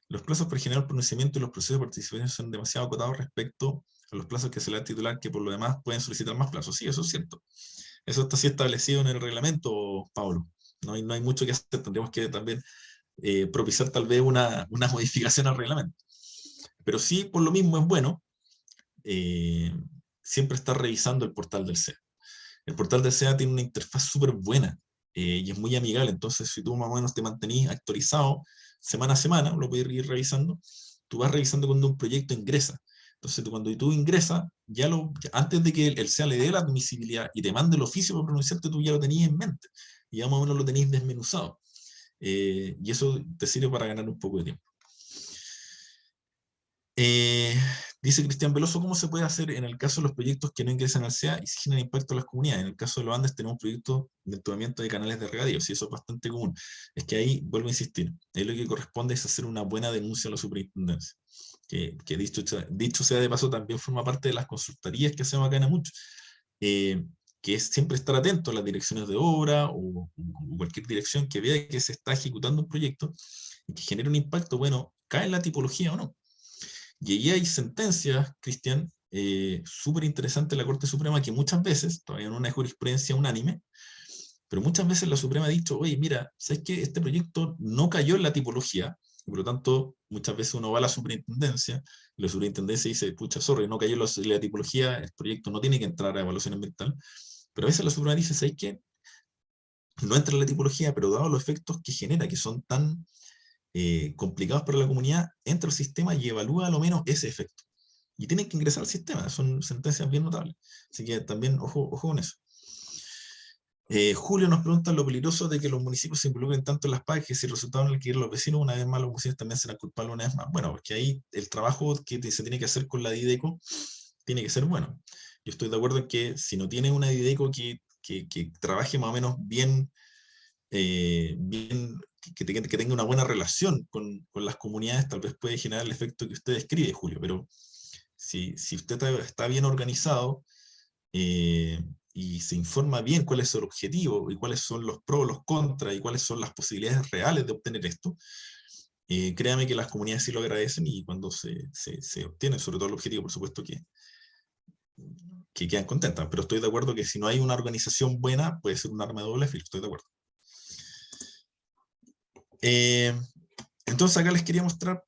Los plazos para generar pronunciamiento y los procesos de participación son demasiado acotados respecto a los plazos que se le da al titular, que por lo demás pueden solicitar más plazos. Sí, eso es cierto. Eso está así establecido en el reglamento, Pablo. No hay mucho que hacer. Tendríamos que también propiciar tal vez una modificación al reglamento. Pero sí, por lo mismo es bueno siempre estar revisando el portal del SEA. El portal del SEA tiene una interfaz súper buena y es muy amigable. Entonces, si tú más o menos te mantenís actualizado semana a semana, lo puedes ir revisando, tú vas revisando cuando un proyecto ingresa. Entonces, cuando tú ingresas, antes de que el SEA le dé la admisibilidad y te mande el oficio para pronunciarte, tú ya lo tenías en mente, y ya más o menos lo tenías desmenuzado. Y eso te sirve para ganar un poco de tiempo. Dice Cristian Veloso, ¿cómo se puede hacer en el caso de los proyectos que no ingresan al SEA y se generan impacto a las comunidades? En el caso de los Andes tenemos proyectos de entubamiento de canales de regadío, sí, eso es bastante común. Es que ahí, vuelvo a insistir, ahí lo que corresponde es hacer una buena denuncia a la superintendencia, que dicho sea de paso, también forma parte de las consultorías que hacemos acá en Amucho, que es siempre estar atento a las direcciones de obra o cualquier dirección que vea que se está ejecutando un proyecto y que genere un impacto, bueno, cae en la tipología o no. Y ahí hay sentencias, Cristian, súper interesante de la Corte Suprema, que muchas veces, todavía no hay jurisprudencia unánime, pero muchas veces la Suprema ha dicho, oye, mira, ¿sabes qué? Este proyecto no cayó en la tipología, y por lo tanto, muchas veces uno va a la superintendencia, y la superintendencia dice, pucha, sorry, no cayó en la tipología, el proyecto no tiene que entrar a evaluación ambiental, pero a veces la Suprema dice, ¿sabes qué? No entra en la tipología, pero dado los efectos que genera, que son tan complicados para la comunidad, entra al sistema y evalúa a lo menos ese efecto. Y tienen que ingresar al sistema, son sentencias bien notables. Así que también ojo con eso. Julio nos pregunta lo peligroso de que los municipios se involucren tanto en las PAC que si el resultado no el que ir los vecinos, una vez más los municipios también serán culpables una vez más. Bueno, porque ahí el trabajo que se tiene que hacer con la Dideco tiene que ser bueno. Yo estoy de acuerdo en que si no tiene una Dideco que trabaje más o menos bien, que tenga una buena relación con las comunidades, tal vez puede generar el efecto que usted describe, Julio, pero si usted está bien organizado y se informa bien cuál es el objetivo y cuáles son los pros, los contras y cuáles son las posibilidades reales de obtener esto, créame que las comunidades sí lo agradecen, y cuando se obtiene, sobre todo el objetivo, por supuesto que quedan contentas. Pero estoy de acuerdo que si no hay una organización buena, puede ser un arma de doble filo, estoy de acuerdo. Entonces acá les quería mostrar,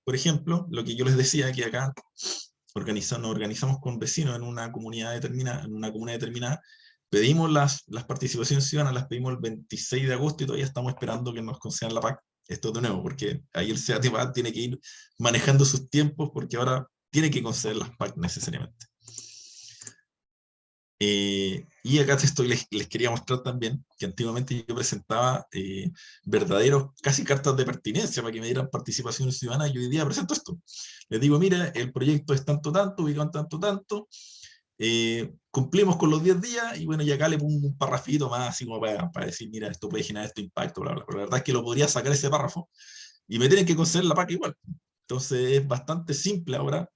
por ejemplo, lo que yo les decía, que acá nos organizamos con vecinos en una comunidad determinada, pedimos las participaciones ciudadanas, las pedimos el 26 de agosto y todavía estamos esperando que nos concedan la PAC. Esto de nuevo, porque ahí el CEATEPA tiene que ir manejando sus tiempos, porque ahora tiene que conceder las PAC necesariamente. Y acá les quería mostrar también que antiguamente yo presentaba verdaderos, casi cartas de pertinencia para que me dieran participación ciudadana, y hoy día presento esto. Les digo, mira, el proyecto es tanto, ubicado en tanto, cumplimos con los 10 días, y bueno, y acá le pongo un parrafito más, así como para decir, mira, esto puede generar este impacto, bla, bla. Pero la verdad es que lo podría sacar ese párrafo, y me tienen que conceder la PAC igual. Entonces es bastante simple ahora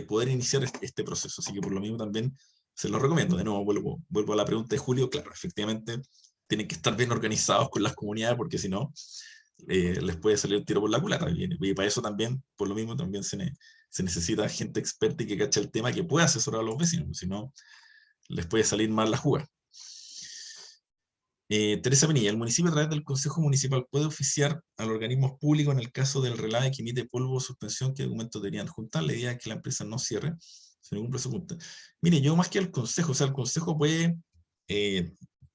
poder iniciar este proceso, así que por lo mismo también se los recomiendo. De nuevo, vuelvo a la pregunta de Julio. Claro, efectivamente, tienen que estar bien organizados con las comunidades, porque si no, les puede salir el tiro por la culata. Y para eso también, por lo mismo, también se necesita gente experta y que cache el tema, que pueda asesorar a los vecinos, si no, les puede salir mal la jugada. Teresa Penilla, el municipio a través del Consejo Municipal puede oficiar a los organismos públicos en el caso del relave que emite polvo o suspensión, ¿qué documentos deberían juntar? La idea es que la empresa no cierre sin ningún plazo junta. Mire, yo más que al Consejo, o sea, el Consejo puede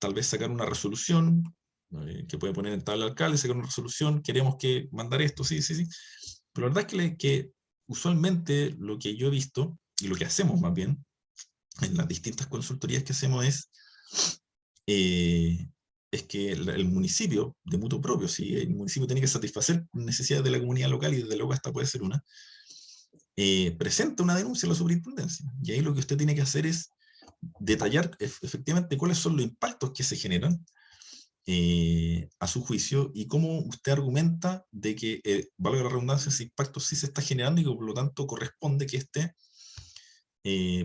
tal vez sacar una resolución que puede poner en tabla al alcalde, sacar una resolución, queremos que mandar esto, sí. Pero la verdad es que usualmente lo que yo he visto, y lo que hacemos más bien, en las distintas consultorías que hacemos es que el municipio, de mutuo propio, ¿sí? El municipio tiene que satisfacer necesidades de la comunidad local, y desde luego esta puede ser una, presenta una denuncia a la superintendencia. Y ahí lo que usted tiene que hacer es detallar efectivamente cuáles son los impactos que se generan a su juicio, y cómo usted argumenta de que, valga la redundancia, ese impacto sí se está generando y que por lo tanto corresponde que este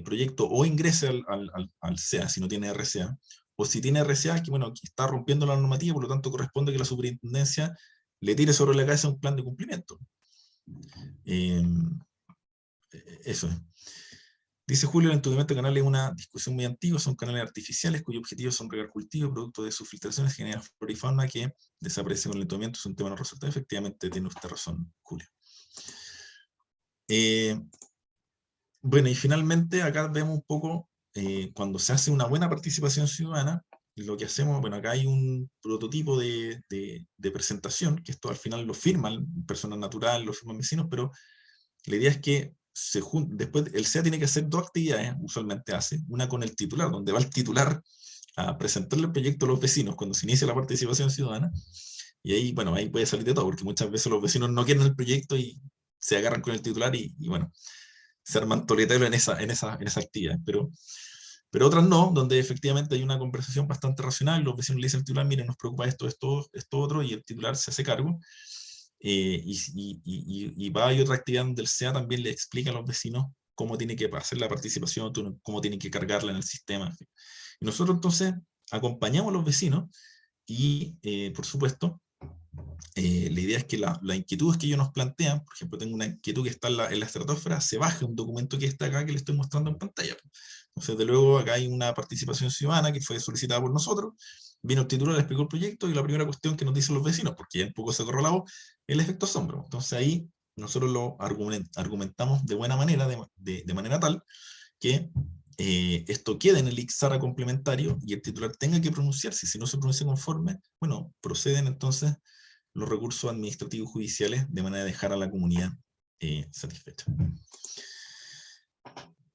proyecto o ingrese al CEA si no tiene RCA, o si tiene RCA, que bueno, que está rompiendo la normativa, por lo tanto corresponde que la superintendencia le tire sobre la cabeza un plan de cumplimiento. Eso es. Dice Julio, el entumiento de canales es una discusión muy antigua, son canales artificiales cuyos objetivos son regar cultivo, producto de sus filtraciones genera flora y fauna que desaparece con el entumiento, es un tema no resuelto. Efectivamente, tiene usted razón, Julio. Bueno, y finalmente acá vemos un poco, cuando se hace una buena participación ciudadana, lo que hacemos, bueno, acá hay un prototipo de presentación, que esto al final lo firman personas naturales, lo firman vecinos, pero la idea es que después el CEA tiene que hacer dos actividades, usualmente hace, una con el titular, donde va el titular a presentarle el proyecto a los vecinos cuando se inicia la participación ciudadana, y ahí, bueno, ahí puede salir de todo, porque muchas veces los vecinos no quieren el proyecto y se agarran con el titular y bueno, se arman toleteros en esa actividad, pero otras no, donde efectivamente hay una conversación bastante racional, los vecinos le dicen al titular, miren, nos preocupa esto, otro, y el titular se hace cargo, y va, hay otra actividad donde el CEA también le explica a los vecinos cómo tiene que hacer la participación, cómo tiene que cargarla en el sistema. Y nosotros entonces acompañamos a los vecinos y, por supuesto, la idea es que las inquietudes que ellos nos plantean, por ejemplo, tengo una inquietud que está en la estratosfera, se baje un documento que está acá, que le estoy mostrando en pantalla. Entonces, de luego, acá hay una participación ciudadana que fue solicitada por nosotros, vino el titular, le explicó el proyecto, y la primera cuestión que nos dicen los vecinos, porque ya un poco se corrió la voz, el efecto sombra. Entonces ahí nosotros lo argumentamos de buena manera, de manera tal que esto quede en el ICSARA complementario y el titular tenga que pronunciarse. Si no se pronuncia conforme, bueno, proceden entonces los recursos administrativos judiciales de manera de dejar a la comunidad satisfecha.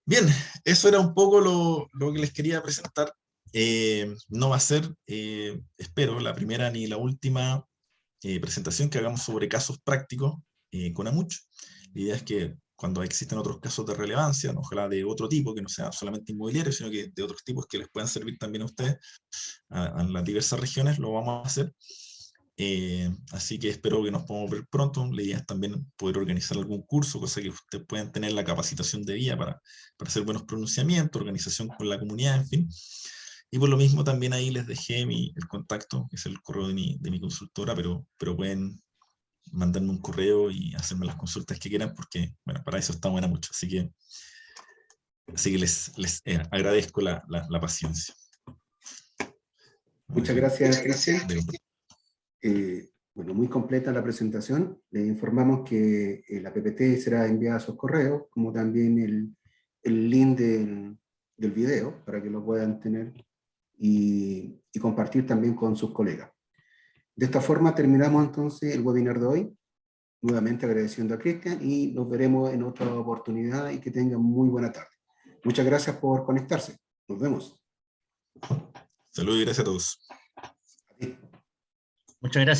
Bien, eso era un poco lo que les quería presentar. No va a ser, espero, la primera ni la última presentación que hagamos sobre casos prácticos con Amuch. La idea es que cuando existen otros casos de relevancia, ojalá de otro tipo, que no sea solamente inmobiliario, sino que de otros tipos que les puedan servir también a ustedes, a las diversas regiones, lo vamos a hacer. Así que espero que nos podamos ver pronto. La idea es también poder organizar algún curso, cosa que ustedes puedan tener la capacitación de día para hacer buenos pronunciamientos, organización con la comunidad, en fin. Y por lo mismo también ahí les dejé el contacto, que es el correo de mi consultora, pero pueden mandarme un correo y hacerme las consultas que quieran, porque bueno, para eso está buena mucho. Así que les agradezco la paciencia. Muchas gracias, Cristian. Bueno, muy completa la presentación. Le informamos que la PPT será enviada a sus correos, como también el link del video, para que lo puedan tener y compartir también con sus colegas. De esta forma terminamos entonces el webinar de hoy, nuevamente agradeciendo a Cristian, y nos veremos en otra oportunidad, y que tengan muy buena tarde. Muchas gracias por conectarse. Nos vemos. Saludos y gracias a todos. A ti. Muchas gracias.